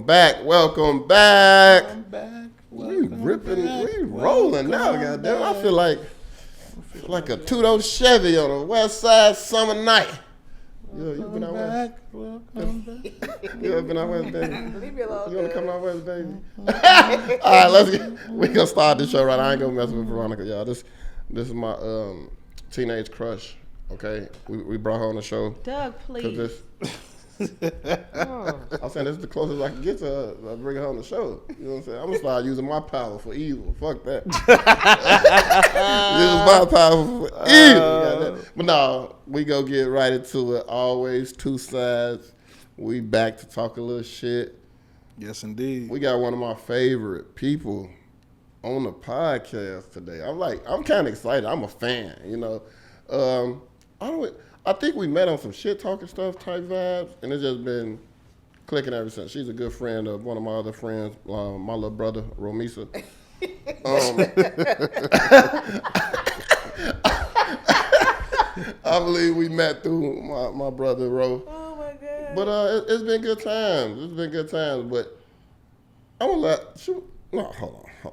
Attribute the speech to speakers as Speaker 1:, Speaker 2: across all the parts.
Speaker 1: back.
Speaker 2: Welcome back.
Speaker 1: We rolling now, goddamn. I feel like a 2-door Chevy on a West Side summer night. You been out west?
Speaker 3: Welcome back.
Speaker 1: You ever been out west, baby?
Speaker 4: Leave me alone.
Speaker 1: You want to come out west, baby? All right, we gonna start this show right. I ain't gonna mess with Veronica, y'all. This is my teenage crush. Okay, we brought her on the show.
Speaker 3: Doug, please.
Speaker 1: I'm saying this is the closest I can get to her. I bring her on the show. You know what I'm saying? I'm gonna start using my power for evil. Fuck that. Use my power for evil. But no, we go get right into it. Always two sides. We back to talk a little shit.
Speaker 2: Yes, indeed.
Speaker 1: We got one of my favorite people on the podcast today. I'm kind of excited. I'm a fan. You know, I think we met on some shit talking stuff type vibes, and it's just been clicking ever since. She's a good friend of one of my other friends, my little brother, Romisa. I believe we met through my brother, Ro.
Speaker 4: Oh, my God.
Speaker 1: But it's been good times. But I'm going to hold on.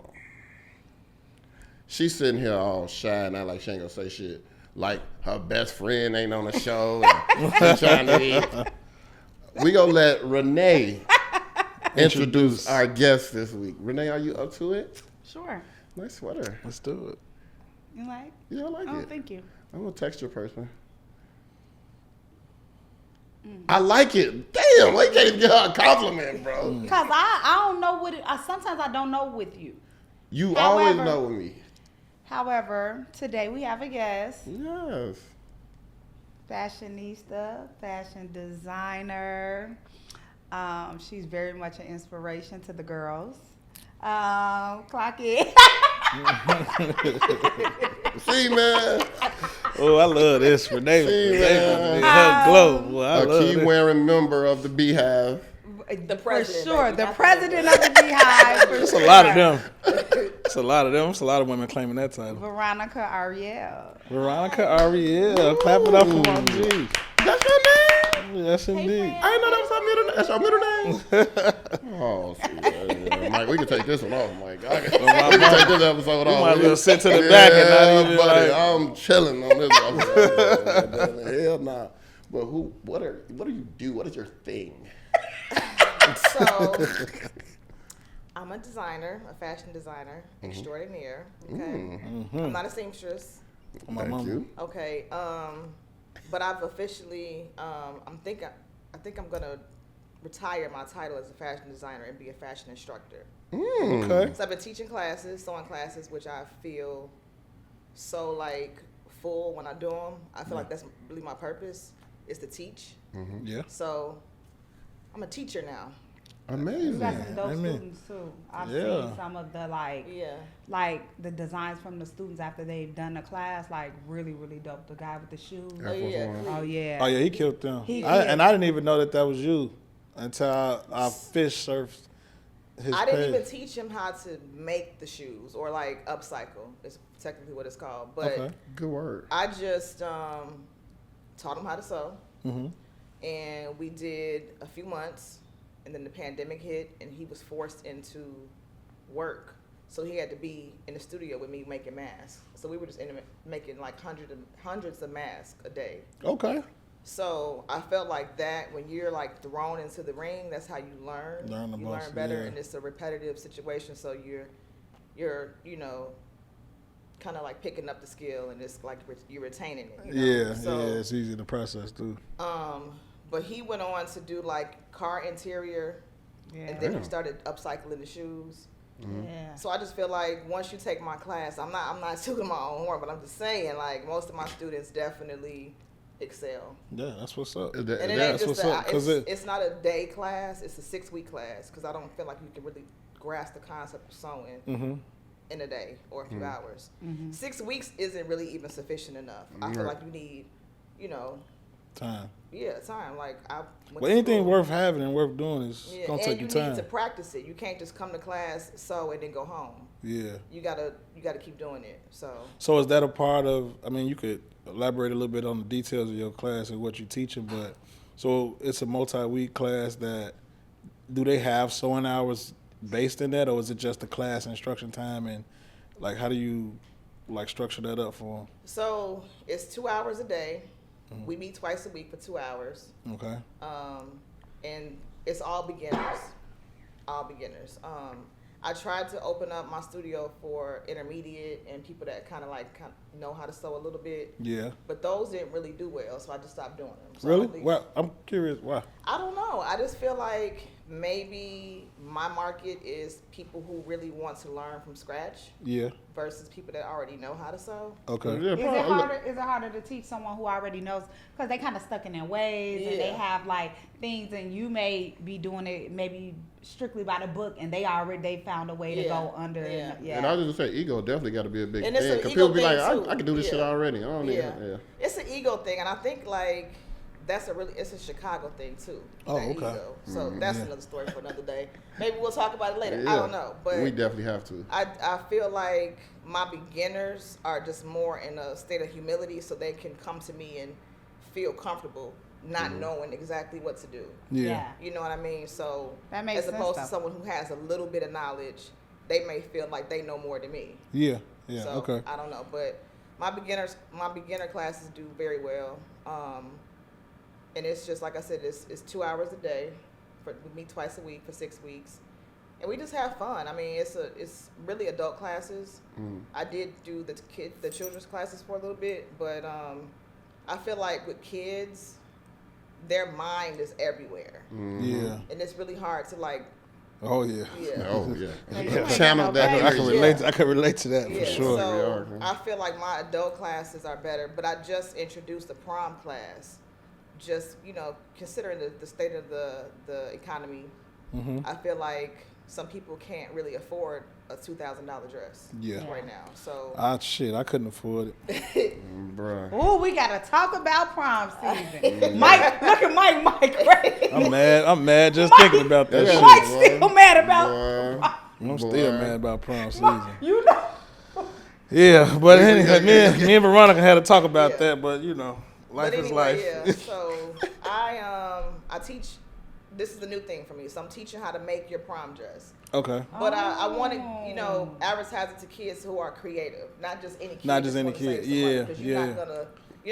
Speaker 1: She's sitting here all shy and act like she ain't going to say shit. Like her best friend ain't on the show. And she's trying to eat. We gonna let Renee introduce our guest this week. Renee, are you up to it?
Speaker 3: Sure.
Speaker 1: Nice sweater.
Speaker 2: Let's do it.
Speaker 3: You like?
Speaker 1: Yeah, I like it.
Speaker 3: Oh, thank you.
Speaker 1: I'm a texture person. I like it. Damn, why you can't even get her a compliment, bro?
Speaker 3: Because I don't know what sometimes I don't know with you.
Speaker 1: You
Speaker 3: However,
Speaker 1: always know with me.
Speaker 3: However, today we have a guest.
Speaker 1: Yes.
Speaker 3: Fashionista, fashion designer. She's very much an inspiration to the girls. Clock it.
Speaker 1: See, man.
Speaker 2: Oh, I love this. Renee.
Speaker 1: See, man.
Speaker 2: Her glow. Boy, I
Speaker 1: A
Speaker 2: love
Speaker 1: key
Speaker 2: this.
Speaker 1: wearing member of the Beehive.
Speaker 4: The president,
Speaker 3: For sure.
Speaker 4: baby.
Speaker 3: The president of the Beehive.
Speaker 2: It's a lot of them. It's a lot of them. It's a lot of women claiming that title.
Speaker 3: Veronica Ariel.
Speaker 2: Veronica Ariel. Clap it up for my G.
Speaker 1: That's your name?
Speaker 2: Yes, indeed.
Speaker 1: I didn't know that was her middle name. That's your middle name? Oh, see. Yeah. Mike, we can take this one off, Mike. We can take this episode off.
Speaker 2: might as well sit to the back and not even
Speaker 1: buddy,
Speaker 2: like...
Speaker 1: I'm chilling on this episode. Hell nah. But what do you do? What is your thing?
Speaker 4: So, I'm a designer, a fashion designer, extraordinaire. Okay, I'm not a seamstress.
Speaker 1: Thank you.
Speaker 4: Okay, but I've officially, I think I'm gonna retire my title as a fashion designer and be a fashion instructor.
Speaker 2: Okay.
Speaker 4: So I've been teaching classes, sewing classes, which I feel so like full when I do them. I feel like that's really my purpose is to teach.
Speaker 2: Yeah.
Speaker 4: So I'm a teacher now.
Speaker 1: Amazing.
Speaker 3: You got some dope
Speaker 2: Amen.
Speaker 3: students too. I've
Speaker 2: Yeah.
Speaker 3: seen some of the like the designs from the students after they've done the class, like really, really dope. The guy with the shoes.
Speaker 1: Air Force One.
Speaker 3: Oh yeah.
Speaker 2: Oh, yeah, he killed them.
Speaker 3: He
Speaker 2: And I didn't even know that was you until I fish surfed his
Speaker 4: I didn't
Speaker 2: page.
Speaker 4: even teach him how to make the shoes or like upcycle. It's technically what it's called. But
Speaker 2: Okay.
Speaker 1: Good word.
Speaker 4: I just taught him how to sew.
Speaker 2: Mm-hmm.
Speaker 4: And we did a few months. And then the pandemic hit, and he was forced into work. So he had to be in the studio with me making masks. So we were just making like hundreds of masks a day.
Speaker 2: Okay.
Speaker 4: So I felt like that when you're like thrown into the ring, that's how you learn. You learn better, and it's a repetitive situation. So you're kind of like picking up the skill, and it's like you're retaining it.
Speaker 2: Yeah,
Speaker 4: So,
Speaker 2: yeah, it's easy to process too.
Speaker 4: But he went on to do like car interior, and then he started upcycling the shoes.
Speaker 3: Yeah.
Speaker 4: So I just feel like once you take my class, I'm not tooting my own horn, but I'm just saying like most of my students definitely excel.
Speaker 2: Yeah, that's what's up.
Speaker 4: And it ain't
Speaker 2: That's
Speaker 4: just
Speaker 2: what's up.
Speaker 4: it's not a day class; it's a 6-week class because I don't feel like you can really grasp the concept of sewing in a day or a few hours. 6 weeks isn't really even sufficient enough. I feel like you need,
Speaker 2: Time.
Speaker 4: Yeah, time. Like
Speaker 2: But anything worth having and worth doing is gonna take you
Speaker 4: and
Speaker 2: time.
Speaker 4: you need to practice it. You can't just come to class, sew, and then go home.
Speaker 2: Yeah.
Speaker 4: You gotta keep doing it.
Speaker 2: So is that a part of? I mean, you could elaborate a little bit on the details of your class and what you're teaching, but so it's a multi-week class that do they have sewing hours based in that, or is it just the class instruction time? And like, how do you like structure that up for them?
Speaker 4: So it's 2 hours a day. Mm-hmm. We meet twice a week for 2 hours.
Speaker 2: Okay.
Speaker 4: And it's all beginners. All beginners. I tried to open up my studio for intermediate and people that kind of know how to sew a little bit.
Speaker 2: Yeah.
Speaker 4: But those didn't really do well, so I just stopped doing them. So
Speaker 2: really? Well, I'm curious why.
Speaker 4: I don't know. I just feel like maybe my market is people who really want to learn from scratch.
Speaker 2: Yeah.
Speaker 4: Versus people that already know how to sew.
Speaker 2: Okay.
Speaker 1: Yeah,
Speaker 3: Is it harder to teach someone who already knows? Because they kind of stuck in their ways and they have like things, and you may be doing it maybe strictly by the book, and they found a way to go under.
Speaker 1: And I was just gonna say, ego definitely got to be a big
Speaker 4: thing.
Speaker 1: Because people be like, I can do this shit already. I don't need
Speaker 4: It's an ego thing, and I think like it's a Chicago thing too.
Speaker 2: Oh, okay.
Speaker 4: Ego. So that's another story for another day. Maybe we'll talk about it later. I don't know, but
Speaker 1: we definitely have to.
Speaker 4: I feel like my beginners are just more in a state of humility, so they can come to me and feel comfortable, not knowing exactly what to do.
Speaker 3: Yeah.
Speaker 4: You know what I mean? So
Speaker 3: that makes
Speaker 4: as opposed to someone who has a little bit of knowledge, they may feel like they know more than me.
Speaker 2: Yeah. Yeah.
Speaker 4: So,
Speaker 2: okay.
Speaker 4: I don't know, but my beginner classes do very well. And it's just like I said, it's 2 hours a day. We meet twice a week for 6 weeks, and we just have fun. I mean, it's really adult classes. I did do the children's classes for a little bit, but I feel like with kids, their mind is everywhere.
Speaker 2: Yeah,
Speaker 4: and it's really hard to like.
Speaker 2: Oh yeah.
Speaker 1: Channel that.
Speaker 2: I can relate to that for sure.
Speaker 4: So I feel like my adult classes are better, but I just introduced a prom class. Just, considering the state of the economy, I feel like some people can't really afford a $2,000 dress right now. So
Speaker 2: I couldn't afford it.
Speaker 1: Bruh.
Speaker 3: Oh, we gotta talk about prom season. Mike, look at Mike. Right?
Speaker 2: I'm mad just thinking about that shit.
Speaker 3: Mike's still mad about prom.
Speaker 2: I'm still mad about prom season.
Speaker 3: You know.
Speaker 2: Yeah, but anyway, me and Veronica had to talk about that, but life is life.
Speaker 4: Yeah. So I teach. This is a new thing for me. So I'm teaching how to make your prom dress.
Speaker 2: Okay.
Speaker 4: But I want to, advertise it to kids who are creative, not just any kid.
Speaker 2: Not just any kid. Yeah.
Speaker 4: Because you're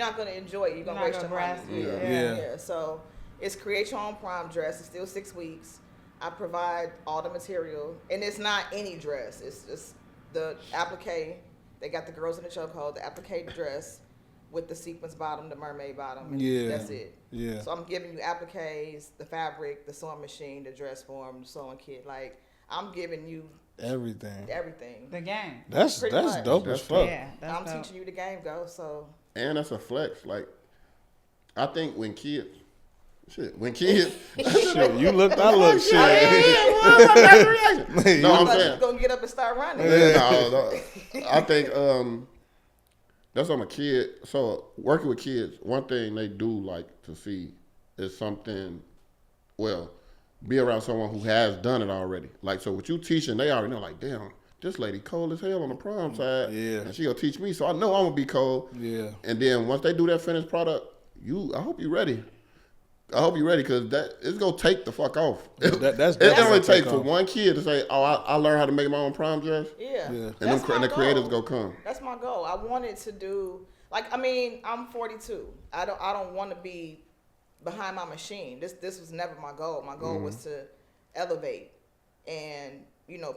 Speaker 4: not gonna enjoy it. You're gonna waste your money. Yeah. So it's create your own prom dress. It's still 6 weeks. I provide all the material, and it's not any dress. It's just the applique. They got the girls in the chokehold, the applique dress with the sequins bottom, the mermaid bottom. That's it. Yeah. So I'm giving you appliques, the fabric, the sewing machine, the dress form, the sewing kit. Like, I'm giving you
Speaker 2: everything.
Speaker 3: The game.
Speaker 2: That's dope as fuck.
Speaker 3: Yeah,
Speaker 4: I'm teaching you the game, so.
Speaker 1: And that's a flex. Like, I think when kids. Shit, you looked, I looked, shit.
Speaker 4: No, I'm saying. Gonna get up and start running.
Speaker 1: No. I think that's on a kid. So working with kids, one thing they do like to see is something. Well, be around someone who has done it already. Like, so what you teaching, they already know. Like, damn, this lady cold as hell on the prom side. Yeah, and she gonna teach me, so I know I'm gonna be cold. Yeah. And then once they do that finished product, I hope you're ready. I hope you're ready, because it's going to take the fuck off. That's it only take for one kid to say, I learned how to make my own prom dress.
Speaker 4: Yeah.
Speaker 1: And the creators going to come.
Speaker 4: That's my goal. I wanted to do, I'm 42. I don't want to be behind my machine. This was never my goal. My goal was to elevate and,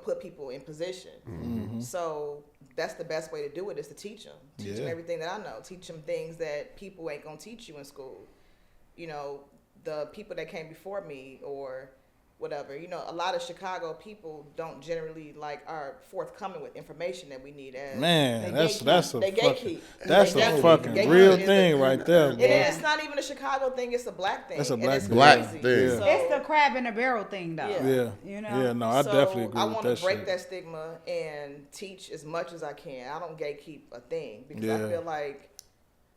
Speaker 4: put people in position. Mm-hmm. So that's the best way to do it, is to teach them. Teach them everything that I know. Teach them things that people ain't going to teach you in school. The people that came before me or whatever, a lot of Chicago people don't generally are forthcoming with information that we need.
Speaker 2: That's a fucking real thing right there, bro.
Speaker 4: It's not even a Chicago thing; it's a black thing.
Speaker 2: That's a black
Speaker 1: thing.
Speaker 3: So, it's the crab in the barrel thing, though.
Speaker 2: Yeah. Yeah. No, I definitely agree with that.
Speaker 4: I want to break that stigma and teach as much as I can. I don't gatekeep a thing, because I feel like,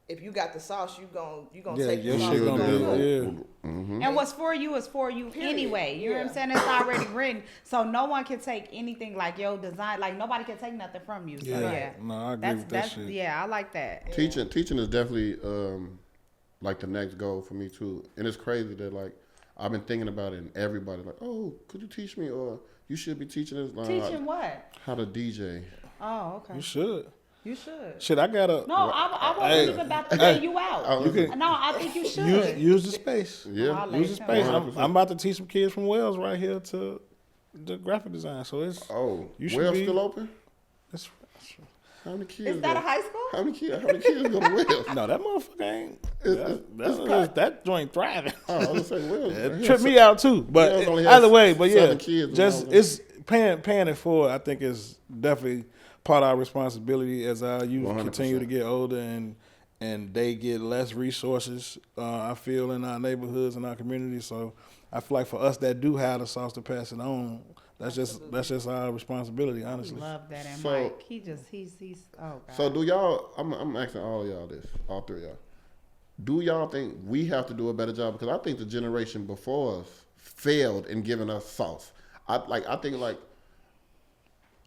Speaker 4: if you got the sauce, you gonna take the sauce.
Speaker 3: And what's for you is for you anyway. You know what I'm saying? It's already written, so no one can take anything like your design. Like, nobody can take nothing from you. So
Speaker 2: no, I agree with that shit.
Speaker 3: Yeah, I like that.
Speaker 1: Teaching is definitely like the next goal for me too. And it's crazy that I've been thinking about it, and everybody like, oh, could you teach me, or you should be teaching us.
Speaker 3: Teaching what?
Speaker 1: How to DJ.
Speaker 3: Oh, okay.
Speaker 2: You should.
Speaker 3: You should.
Speaker 2: Shit, I got a.
Speaker 3: No, I wasn't even about to lay you out. No, I think you should.
Speaker 2: Use the space.
Speaker 1: Yeah,
Speaker 2: use the space. I'm about to teach some kids from Wells right here to the graphic design. So it's
Speaker 1: Wells still open?
Speaker 2: That's
Speaker 1: how many kids?
Speaker 3: Is that a high school?
Speaker 1: How many kids go to Wells?
Speaker 2: No, that motherfucker ain't. That joint thriving.
Speaker 1: Oh, I was gonna say Wells.
Speaker 2: It tripped me out too, but either way, but yeah, just it's paying it forward. I think is definitely part of our responsibility as our youth 100%. Continue to get older and they get less resources. I feel in our neighborhoods and our communities. So I feel like for us that do have the sauce to pass it on, that's just our responsibility, honestly.
Speaker 3: I love that, and Mike, he's oh God.
Speaker 1: So do y'all? I'm asking all y'all this, all three of y'all. Do y'all think we have to do a better job? Because I think the generation before us failed in giving us sauce. I think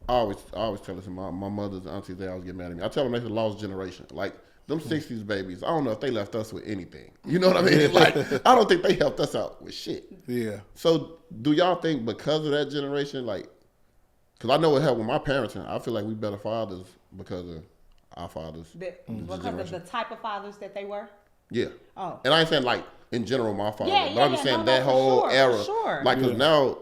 Speaker 1: I always tell this to my mothers and aunties, they always get mad at me. I tell them it's a lost generation. Like, them 60s babies, I don't know if they left us with anything. You know what I mean? Like, I don't think they helped us out with shit.
Speaker 2: Yeah.
Speaker 1: So, do y'all think because of that generation, like, because I know it helped with my parenting, I feel like we better fathers because of our fathers.
Speaker 3: Because of the type of fathers that they were?
Speaker 1: Yeah.
Speaker 3: Oh.
Speaker 1: And I ain't saying, like, in general, my father.
Speaker 3: Yeah,
Speaker 1: but I'm just saying that whole era.
Speaker 3: Sure.
Speaker 1: Like, because now,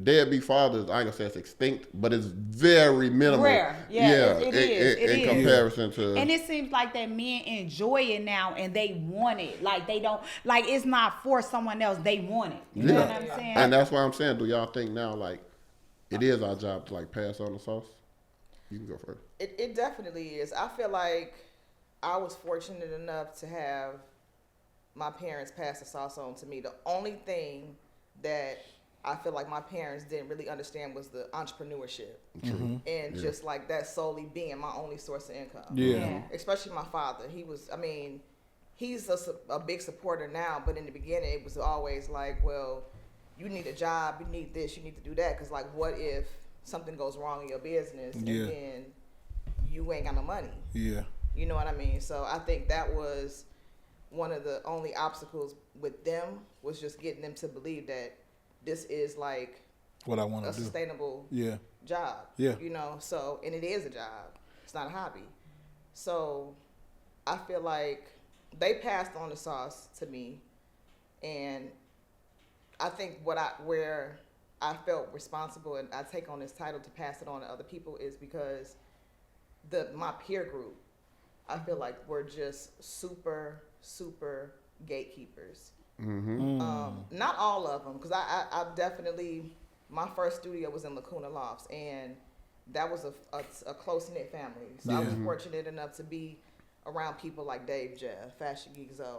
Speaker 1: deadbeat fathers, I ain't gonna say it's extinct, but it's very minimal.
Speaker 3: Rare. Yeah, it is.
Speaker 1: In comparison to.
Speaker 3: And it seems like that men enjoy it now and they want it. Like they don't, like it's not for someone else. They want it. You know what I'm saying?
Speaker 1: And that's why I'm saying, do y'all think now, like, it is our job to, like, pass on the sauce? You can go first.
Speaker 4: It definitely is. I feel like I was fortunate enough to have my parents pass the sauce on to me. The only thing that I feel like my parents didn't really understand was the entrepreneurship.
Speaker 1: Mm-hmm.
Speaker 4: And just like that solely being my only source of income.
Speaker 2: Yeah.
Speaker 4: Especially my father. He's a big supporter now, but in the beginning it was always like, well, you need a job, you need this, you need to do that. Because like, what if something goes wrong in your business and then you ain't got no money?
Speaker 2: Yeah.
Speaker 4: You know what I mean? So I think that was one of the only obstacles with them, was just getting them to believe that this is like
Speaker 2: what I want to do,
Speaker 4: a sustainable job.
Speaker 2: Yeah.
Speaker 4: You know, so, and it is a job. It's not a hobby. So I feel like they passed on the sauce to me, and I think where I felt responsible and I take on this title to pass it on to other people is because my peer group, I feel like we're just super, super gatekeepers.
Speaker 1: Mm-hmm.
Speaker 4: Not all of them, because I definitely, my first studio was in Lacuna Lofts, and that was a close-knit family. So I was fortunate enough to be around people like Dave Jeff, Fashion Geek Zoe,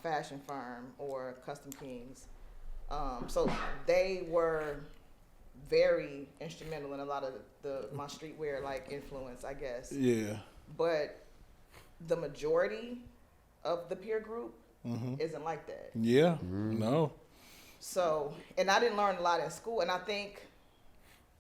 Speaker 4: Fashion Firm, or Custom Kings. So they were very instrumental in a lot of my streetwear like influence, I guess.
Speaker 2: Yeah.
Speaker 4: But the majority of the peer group isn't like that.
Speaker 2: Yeah. No.
Speaker 4: So, and I didn't learn a lot in school, and I think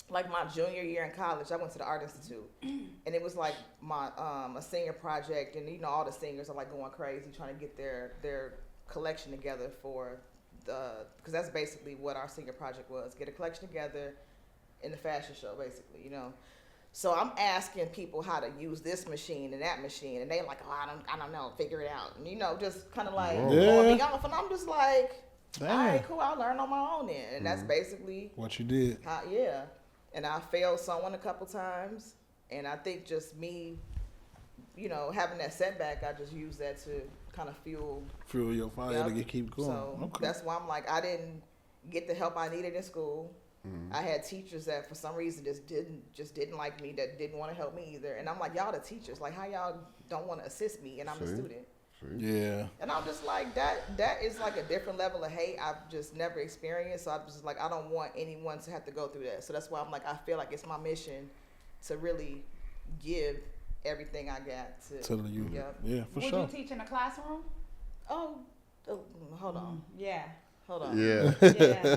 Speaker 4: like my junior year in college, I went to the Art Institute, and it was like my a senior project, and you know all the singers are like going crazy trying to get their collection together for because that's basically what our senior project was, get a collection together in the fashion show, basically, you know. So I'm asking people how to use this machine and that machine, and they're like, oh, I don't know, figure it out, and you know, just kind of like blowing me off, and I'm just like, all right, cool, I'll learn on my own then, and that's basically
Speaker 2: what you did.
Speaker 4: And I failed someone a couple times, and I think just me, you know, having that setback, I just used that to kind of fuel
Speaker 2: your fire to keep going.
Speaker 4: So that's why I'm like, I didn't get the help I needed in school. I had teachers that for some reason just didn't like me, that didn't want to help me either. And I'm like, y'all the teachers, like how y'all don't want to assist me, and I'm a student.
Speaker 2: Yeah.
Speaker 4: And I'm just like, that is like a different level of hate I've just never experienced. So I'm just like, I don't want anyone to have to go through that. So that's why I'm like, I feel like it's my mission to really give everything I got to the youth.
Speaker 2: Yeah, for sure.
Speaker 3: Would you teach in a classroom?
Speaker 4: Oh, hold on.
Speaker 3: Yeah.
Speaker 4: Hold on.
Speaker 3: Yeah.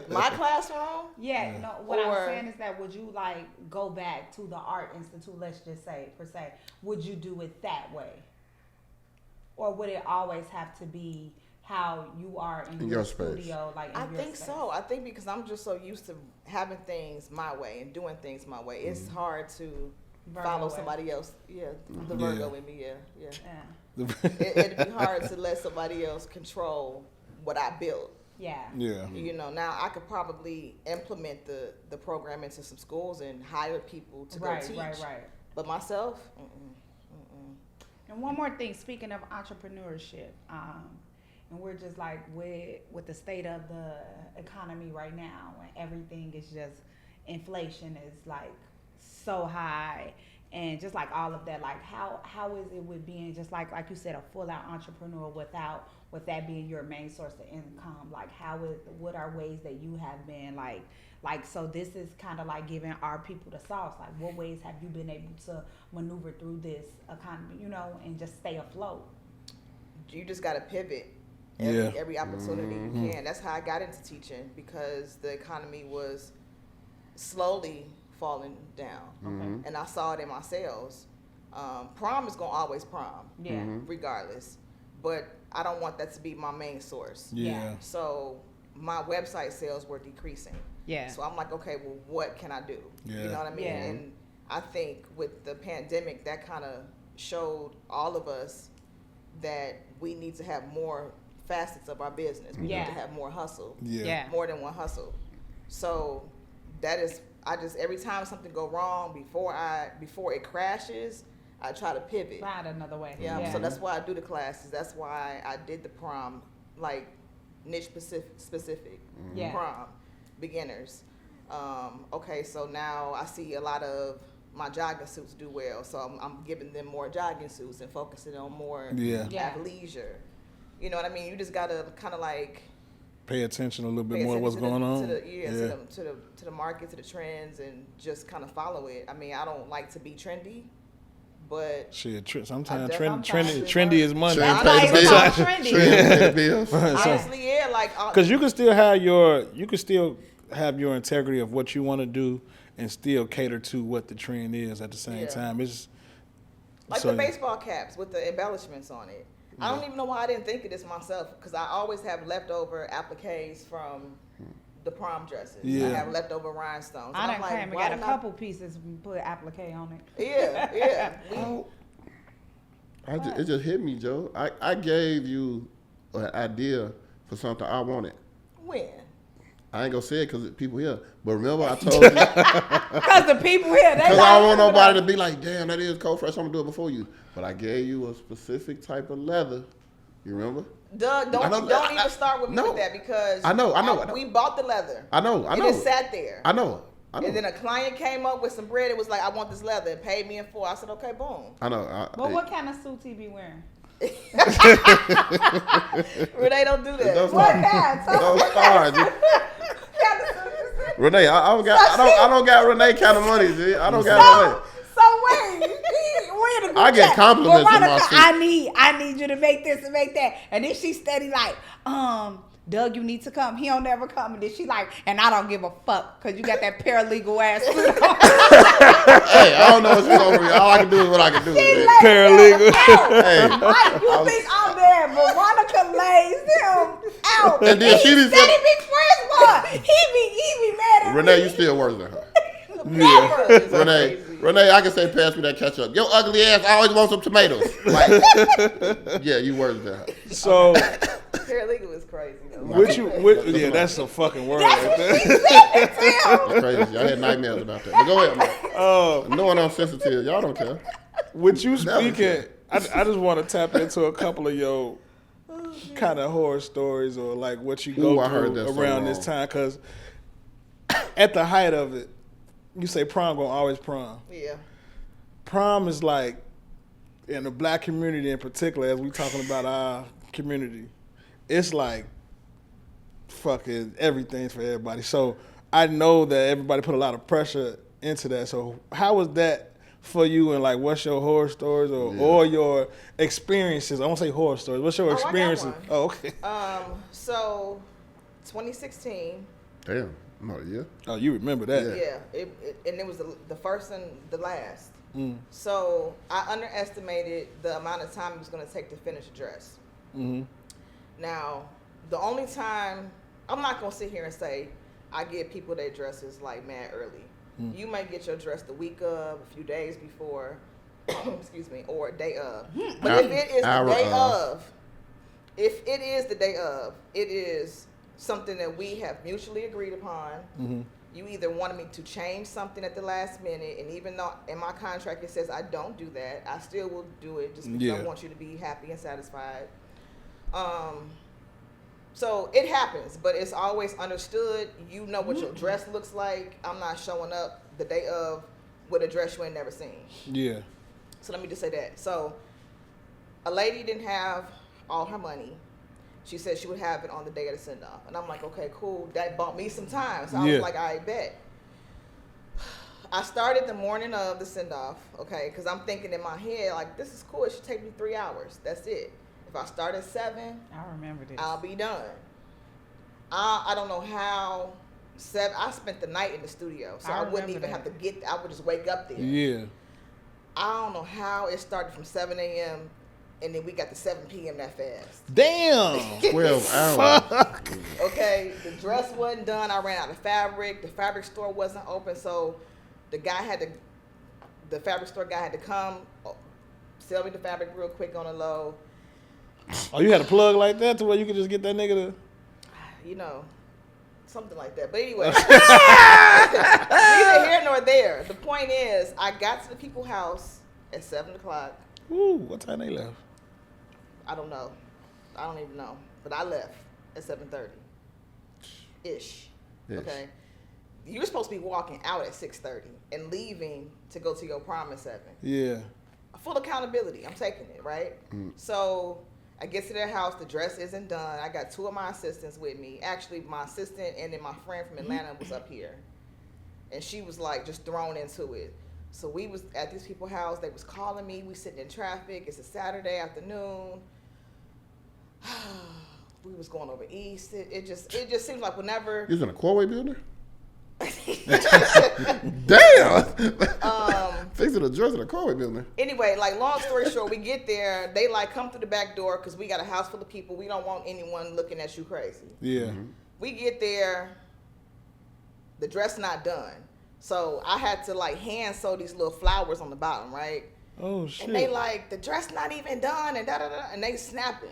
Speaker 4: My classroom?
Speaker 3: Yeah. No, what I'm saying is that would you like go back to the Art Institute, let's just say, per se, would you do it that way? Or would it always have to be how you are in your studio, like in
Speaker 4: I
Speaker 3: your
Speaker 4: think
Speaker 3: space.
Speaker 4: so. I think because I'm just so used to having things my way and doing things my way, it's hard to follow somebody else. Yeah, the Virgo in me. Yeah. It'd be hard to let somebody else control what I built.
Speaker 3: Yeah.
Speaker 4: You know, now I could probably implement the program into some schools and hire people to go teach. Right. But myself,
Speaker 3: And one more thing, speaking of entrepreneurship, and we're just like with the state of the economy right now, and everything is just, inflation is like so high, and just like all of that, like how is it with being just like you said, a full out entrepreneur with that being your main source of income? Like what are ways that you have been like so this is kind of like giving our people the sauce. Like what ways have you been able to maneuver through this economy, you know, and just stay afloat?
Speaker 4: You just got to pivot. Every opportunity you can. That's how I got into teaching, because the economy was slowly falling down, and I saw it in my sales. Prom is gonna always prom, regardless. But I don't want that to be my main source. So my website sales were decreasing. So I'm like, okay, well, what can I do? You know what I mean? And I think with the pandemic, that kind of showed all of us that we need to have more facets of our business. We need to have more hustle. More than one hustle. So that is, every time something go wrong, before it crashes, I try to pivot.
Speaker 3: Find another way.
Speaker 4: So that's why I do the classes. That's why I did the prom, like niche specific prom, beginners. Okay, so now I see a lot of my jogging suits do well, so I'm giving them more jogging suits and focusing on more athleisure. You know what I mean? You just gotta kind of like
Speaker 2: pay attention a little bit more to what's going on.
Speaker 4: To the market, to the trends, and just kind of follow it. I mean, I don't like to be trendy, but
Speaker 2: shit, sometimes trendy is money.
Speaker 4: Honestly, like
Speaker 2: because you can still have your integrity of what you want to do and still cater to what the trend is at the same time. It's
Speaker 4: like the baseball caps with the embellishments on it. I don't even know why I didn't think of this myself, because I always have leftover appliques from the prom dresses. I have leftover rhinestones.
Speaker 3: I done came and got a couple pieces and put applique on it.
Speaker 1: It just hit me, Joe. I gave you an idea for something I wanted.
Speaker 4: When?
Speaker 1: I ain't gonna say it because people here, but remember I told you.
Speaker 3: Because the people here,
Speaker 1: because I don't want nobody to be like, damn, that is cold fresh. I'm gonna do it before you. But I gave you a specific type of leather. You remember?
Speaker 4: Doug, don't even start with me with that, because
Speaker 1: I know.
Speaker 4: We bought the leather.
Speaker 1: I know.
Speaker 4: And it sat there.
Speaker 1: I know.
Speaker 4: And then a client came up with some bread. It was like, I want this leather, and paid me in full. I said, okay, boom.
Speaker 1: I know.
Speaker 3: But what kind of suit he be wearing?
Speaker 4: Renee, don't do that.
Speaker 3: What kind?
Speaker 1: Those stars. Renee, I don't got Renee kind of money, G. I don't got Renee.
Speaker 3: So wait, we in a group
Speaker 1: I get compliments
Speaker 3: Veronica,
Speaker 1: in my suit.
Speaker 3: I need you to make this and make that, and then she steady like, Doug, you need to come. He don't never come, and then she like, and I don't give a fuck because you got that paralegal ass suit on.
Speaker 1: Hey, I don't know what's over here. All I can do is what I can do.
Speaker 2: Paralegal.
Speaker 1: Hey,
Speaker 3: Mike, you think I'm there? Veronica lays him out,
Speaker 1: and then she
Speaker 3: he be friends with. He be mad at me.
Speaker 1: Renee, you still worse than her. Renee, I can say, pass me that ketchup. Your ugly ass always wants some tomatoes. Like, yeah, you worse than her.
Speaker 2: So
Speaker 4: paralegal is crazy though.
Speaker 2: That's a fucking word.
Speaker 1: That's crazy. I had nightmares about that. But go ahead, man. Knowing I'm sensitive, y'all don't care.
Speaker 2: With you speaking, I just want to tap into a couple of your kind of horror stories, or like what you go through around this time, because at the height of it, you say prom gonna always prom.
Speaker 4: Yeah.
Speaker 2: Prom is like, in the black community in particular, as we talking about our community, it's like fucking everything's for everybody. So I know that everybody put a lot of pressure into that. So how was that for you, and like what's your horror stories or your experiences? I won't say horror stories. What's your experiences? Oh, okay.
Speaker 4: So 2016.
Speaker 1: Damn. No, yeah.
Speaker 2: Oh, you remember that?
Speaker 4: Yeah. And it was the first and the last. So I underestimated the amount of time it was going to take to finish a dress. Now, the only time, I'm not going to sit here and say I give people their dresses like mad early. You might get your dress the week of, a few days before, excuse me, or a day of. But if it is the day of, it is something that we have mutually agreed upon. You either wanted me to change something at the last minute, and even though in my contract it says I don't do that, I still will do it just because I want you to be happy and satisfied. So it happens, but it's always understood. You know what your dress looks like. I'm not showing up the day of with a dress you ain't never seen.
Speaker 2: Yeah.
Speaker 4: So let me just say that. So a lady didn't have all her money. She said she would have it on the day of the send-off. And I'm like, okay, cool. That bought me some time. So I was like, I bet. I started the morning of the send-off, okay, because I'm thinking in my head, like, this is cool. It should take me 3 hours. That's it. If I start at 7,
Speaker 3: I remember this.
Speaker 4: I'll be done. I don't know how. I spent the night in the studio, so I wouldn't even have to I would just wake up there.
Speaker 2: Yeah.
Speaker 4: I don't know how it started from 7 a.m. and then we got to 7 p.m. that fast.
Speaker 2: Damn.
Speaker 1: 12 hours.
Speaker 4: Okay, the dress wasn't done. I ran out of fabric. The fabric store wasn't open, so the fabric store guy had to come sell me the fabric real quick on the low.
Speaker 2: Oh, you had a plug like that to where you could just get that nigga to...
Speaker 4: You know, something like that. But anyway, neither here nor there. The point is, I got to the people's house at 7 o'clock.
Speaker 2: Ooh, what time they left?
Speaker 4: I don't know. I don't even know. But I left at 7:30. Ish. Okay. You were supposed to be walking out at 6:30 and leaving to go to your prom at 7.
Speaker 2: Yeah.
Speaker 4: Full accountability. I'm taking it, right? So I get to their house. The dress isn't done. I got 2 of my assistants with me. Actually, my assistant and then my friend from Atlanta was up here. And she was like just thrown into it. So we was at these people's house. They was calling me. We sitting in traffic. It's a Saturday afternoon. We was going over east. It just seems like whenever...
Speaker 1: You was in a Corway building? Damn! Fixing the dress in a Corway building.
Speaker 4: Anyway, like long story short, we get there. They like come through the back door because we got a house full of people. We don't want anyone looking at you crazy.
Speaker 2: Yeah.
Speaker 4: We get there. The dress not done. So I had to like hand sew these little flowers on the bottom, right?
Speaker 2: Oh shit.
Speaker 4: And they like, the dress not even done and and they snapping.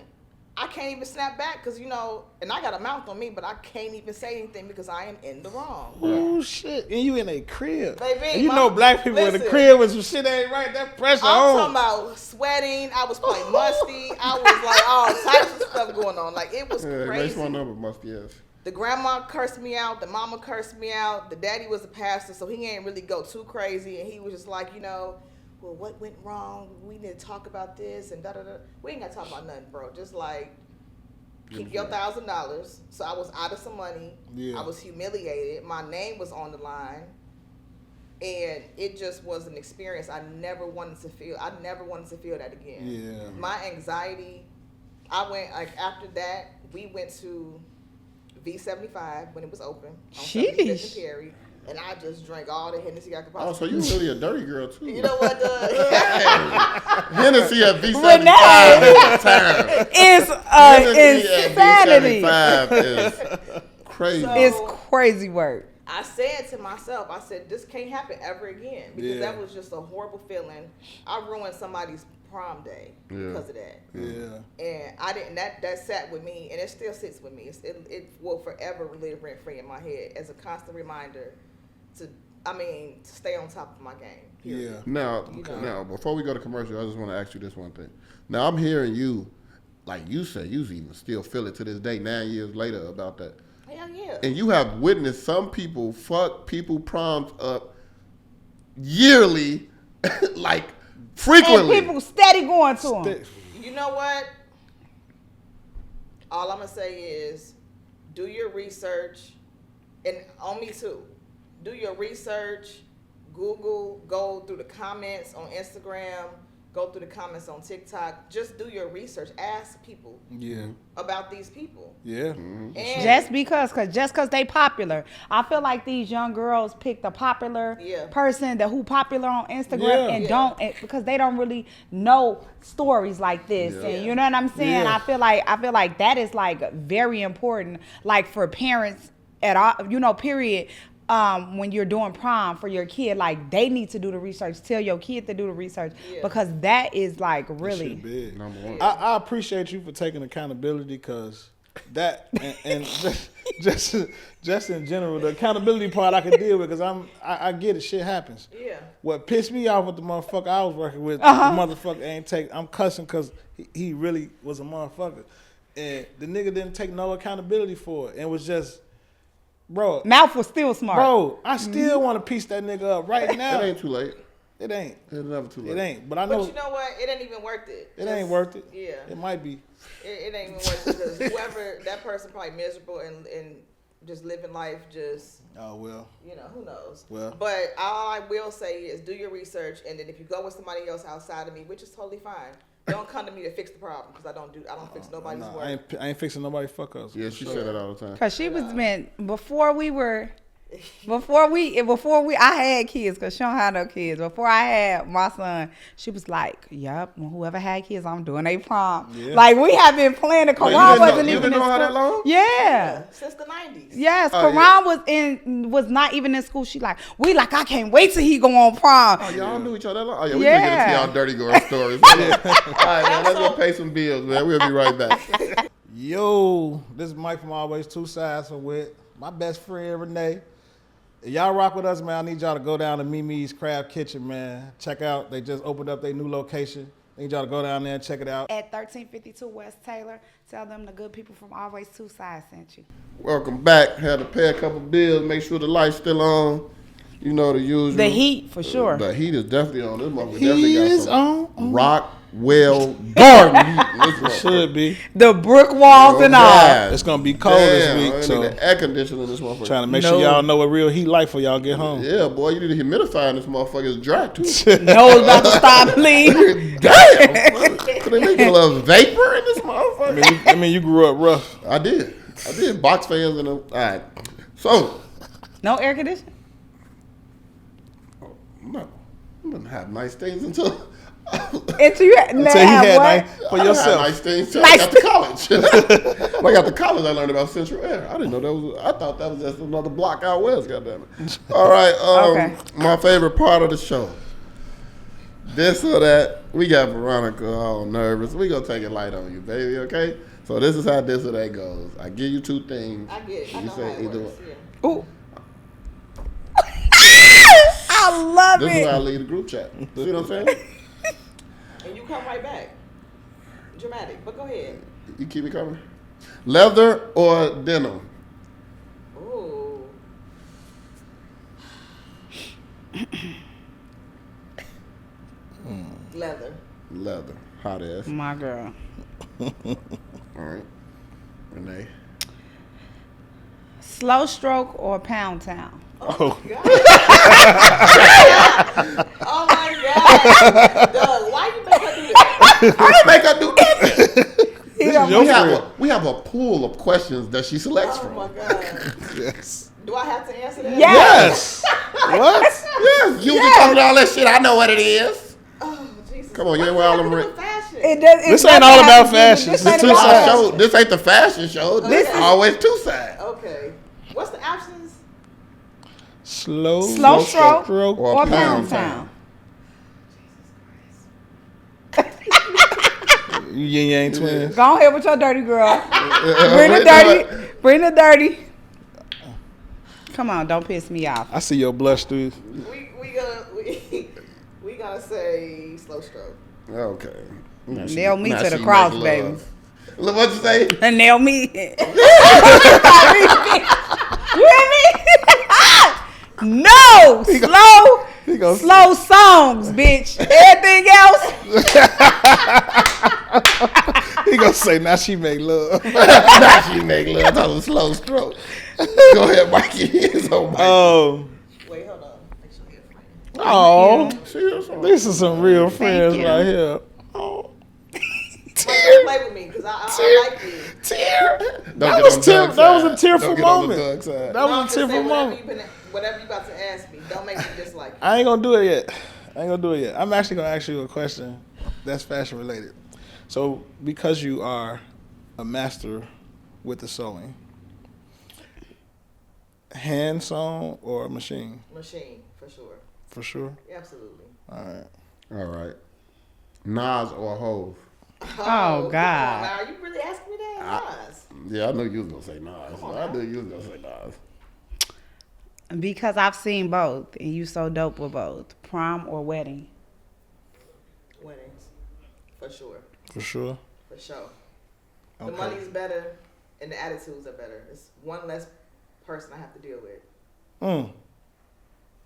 Speaker 4: I can't even snap back because, you know, and I got a mouth on me, but I can't even say anything because I am in the wrong.
Speaker 2: Oh shit. And you in a crib.
Speaker 4: Baby,
Speaker 2: and you know black people in the crib when some shit ain't right, that pressure
Speaker 4: I'm talking about sweating. I was playing musty. I was like all types of stuff going on. Like it was crazy.
Speaker 1: Makes my number musty, yes.
Speaker 4: The grandma cursed me out. The mama cursed me out. The daddy was a pastor, so he ain't really go too crazy. And he was just like, you know, well, what went wrong? We need to talk about this and da-da-da. We ain't got to talk about nothing, bro. Just like, keep your $1,000. So I was out of some money. Yeah. I was humiliated. My name was on the line. And it just was an experience I never wanted to feel. I never wanted to feel that again.
Speaker 2: Yeah.
Speaker 4: My anxiety, I went, like, after that, we went to V75 when it was open on 75th and Perry, and I just drank all the Hennessy I could possibly.
Speaker 1: Oh, so you really a dirty girl too?
Speaker 4: You know what?
Speaker 1: Hennessy at V75
Speaker 3: is insanity.
Speaker 1: V75 is crazy.
Speaker 4: So,
Speaker 3: it's crazy work.
Speaker 4: I said to myself, I said, this can't happen ever again because that was just a horrible feeling. I ruined somebody's prom day because of that.
Speaker 2: Yeah.
Speaker 4: And I didn't. That sat with me, and it still sits with me. It will forever live rent free in my head as a constant reminder to stay on top of my game. Period.
Speaker 1: Yeah. Now, before we go to commercial, I just want to ask you this one thing. Now, I'm hearing you, like you said, you even still feel it to this day, 9 years later, about that.
Speaker 4: Hell yeah.
Speaker 1: And you have witnessed some people fuck people proms up yearly, like frequently.
Speaker 3: And people steady going to them.
Speaker 4: You know what? All I'm going to say is do your research, and on me too. Do your research, Google, go through the comments on Instagram, go through the comments on TikTok. Just do your research. Ask people about these people.
Speaker 2: Yeah.
Speaker 3: And just because they popular. I feel like these young girls pick the popular person, who popular on Instagram, and don't, because they don't really know stories like this. And you know what I'm saying? I feel like that is like very important, like for parents at all, period. When you're doing prom for your kid, like they need to do the research. Tell your kid to do the research because that is like really
Speaker 2: big. Number one. I appreciate you for taking accountability, because that and just in general, the accountability part I can deal with, because I get it. Shit happens. Yeah. What pissed me off with the motherfucker I was working with, the motherfucker I'm cussing because he really was a motherfucker, and the nigga didn't take no accountability for it, and was just. Bro,
Speaker 3: mouth was still smart.
Speaker 2: Bro, I still want to piece that nigga up right now.
Speaker 1: It ain't too late.
Speaker 2: It ain't.
Speaker 1: It's never too late.
Speaker 2: It ain't. But I know.
Speaker 4: But you know what? It ain't even worth it.
Speaker 2: It ain't worth it.
Speaker 4: Yeah.
Speaker 2: It might be.
Speaker 4: It ain't even worth it, because whoever, that person probably miserable and just living life just.
Speaker 2: Oh, well.
Speaker 4: Who knows?
Speaker 2: Well.
Speaker 4: But all I will say is do your research, and then if you go with somebody else outside of me, which is totally fine, don't come to me to fix the problem, because I don't fix nobody's work.
Speaker 2: I ain't fixing nobody's fuck ups.
Speaker 1: Yeah, she said that all the time.
Speaker 3: Cause she was meant before I had kids, cause she don't have no kids. Before I had my son, she was like, "Yup, whoever had kids, I'm doing a prom." Yeah. Like we have been planning. Karan wasn't even in school.
Speaker 1: That long?
Speaker 3: Yeah,
Speaker 4: since the 90s.
Speaker 3: Yes, Karan was not even in school. She like, I can't wait till he go on prom.
Speaker 1: Oh, y'all knew each other that long? Oh yeah, we can get into y'all dirty girl stories. All right, man, let's go pay some bills, man. We'll be right back.
Speaker 2: Yo, this is Mike from Always Two Sides with my best friend Renee. If y'all rock with us, man, I need y'all to go down to Mimi's Crab Kitchen, man. Check out, they just opened up their new location. I need y'all to go down there and check it out.
Speaker 3: At 1352 West Taylor. Tell them the good people from Always Two Sides sent you.
Speaker 1: Welcome back. Had to pay a couple bills, make sure the light's still on. You know the usual.
Speaker 3: The heat, for sure.
Speaker 1: The heat is definitely on. This motherfucker
Speaker 2: definitely
Speaker 1: got
Speaker 2: is
Speaker 1: some
Speaker 2: on.
Speaker 1: Rockwell Garden.
Speaker 2: Should be.
Speaker 3: The brick walls and all.
Speaker 2: It's going to be cold this week. So
Speaker 1: the air conditioner in this motherfucker.
Speaker 2: Trying to make sure y'all know what real heat like before y'all get home.
Speaker 1: Yeah, boy, you need to humidify in this motherfucker. It's dry, too.
Speaker 3: No, it's about to stop bleeding.
Speaker 1: Damn. Could they make a little vapor in this motherfucker?
Speaker 2: I mean, you grew up rough.
Speaker 1: I did. Box fans and all right. So.
Speaker 3: No air conditioning?
Speaker 1: No. I didn't have nice things until
Speaker 2: you had nice for yourself.
Speaker 1: Nice things until I got to college. When I got to college, I learned about central air. I didn't know that was. I thought that was just another block out west. Goddamn it! All right. Okay. My favorite part of the show. This or that. We got Veronica all nervous. We gonna take it light on you, baby. Okay. So this is how this or that goes. I give you two things.
Speaker 4: I get it. I know
Speaker 1: say
Speaker 4: how it
Speaker 1: either
Speaker 4: works.
Speaker 1: one.
Speaker 3: Ooh. I love
Speaker 1: this
Speaker 3: it.
Speaker 1: This is how I lead the group chat. See what I'm saying?
Speaker 4: And you come right back. Dramatic, but go ahead.
Speaker 1: You keep me coming. Leather or denim?
Speaker 4: Ooh. Leather.
Speaker 1: Hot ass.
Speaker 3: My girl.
Speaker 1: All right. Renee.
Speaker 3: Slow stroke or pound town?
Speaker 4: Oh my God. Oh my God. Doug, why you make her do that?
Speaker 1: I didn't make her do nothing. We have a pool of questions that she selects from.
Speaker 4: Oh my God.
Speaker 2: Yes.
Speaker 4: Do I have to answer that?
Speaker 2: Yes. What?
Speaker 1: Yes. You be talking all that shit. I know what it is.
Speaker 4: Oh, Jesus.
Speaker 1: Come on, you ain't wear all them
Speaker 2: This ain't all about fashion.
Speaker 1: This ain't the fashion show. This is always two sides.
Speaker 4: Okay. What's the options?
Speaker 2: Slow
Speaker 3: stroke or pound town.
Speaker 2: You yin yang twins.
Speaker 3: Go ahead with your dirty girl. Bring the dirty. Come on, don't piss me off.
Speaker 2: I see your blush, dude.
Speaker 4: We gonna say slow stroke.
Speaker 1: Okay.
Speaker 3: Nail me to the cross, baby.
Speaker 1: Look what you say.
Speaker 3: Nail me. You hear me? No, slow songs, bitch. Everything else.
Speaker 2: He gonna say, now she make love.
Speaker 1: Now she make love. That was a slow stroke. Go ahead, Mikey.
Speaker 4: Wait, hold on.
Speaker 2: Oh, these are some real friends right here. Oh.
Speaker 4: Don't play with me because I like you.
Speaker 2: That was a tearful moment. That was a tearful moment.
Speaker 4: Whatever you about to ask me, don't make me dislike you.
Speaker 2: I ain't gonna do it yet. I'm actually gonna ask you a question that's fashion related. So, because you are a master with the sewing, hand sewn or machine?
Speaker 4: Machine, for sure.
Speaker 2: For sure?
Speaker 4: Yeah, absolutely.
Speaker 1: All right. Nas or Hove?
Speaker 3: Oh, God.
Speaker 4: Now, are you really asking me that? Nas.
Speaker 1: Yeah, I knew you was gonna say Nas. I knew you was gonna say Nas.
Speaker 3: Because I've seen both, and you so dope with both. Prom or wedding?
Speaker 4: Weddings, for sure.
Speaker 2: For sure?
Speaker 4: For sure.
Speaker 2: Okay.
Speaker 4: The money's better, and the attitudes are better. It's one less person I have to deal with.
Speaker 2: I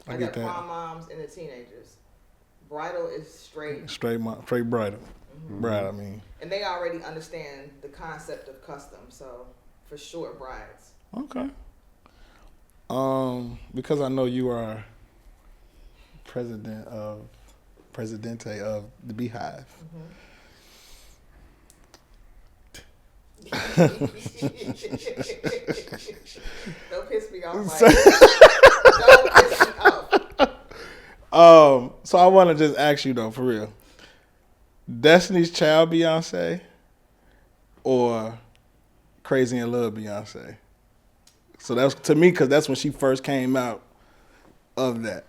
Speaker 4: got
Speaker 2: get that.
Speaker 4: prom moms and the teenagers. Bridal is straight.
Speaker 2: Straight bridal. Bride, I mean.
Speaker 4: And they already understand the concept of custom, so for sure, brides.
Speaker 2: Okay. Because I know you are presidente of the Beehive.
Speaker 4: Don't piss me off, Mike. Don't piss me off.
Speaker 2: So I want to just ask you though, for real, Destiny's Child Beyonce or Crazy in Love Beyonce? So that's to me because that's when she first came out of that.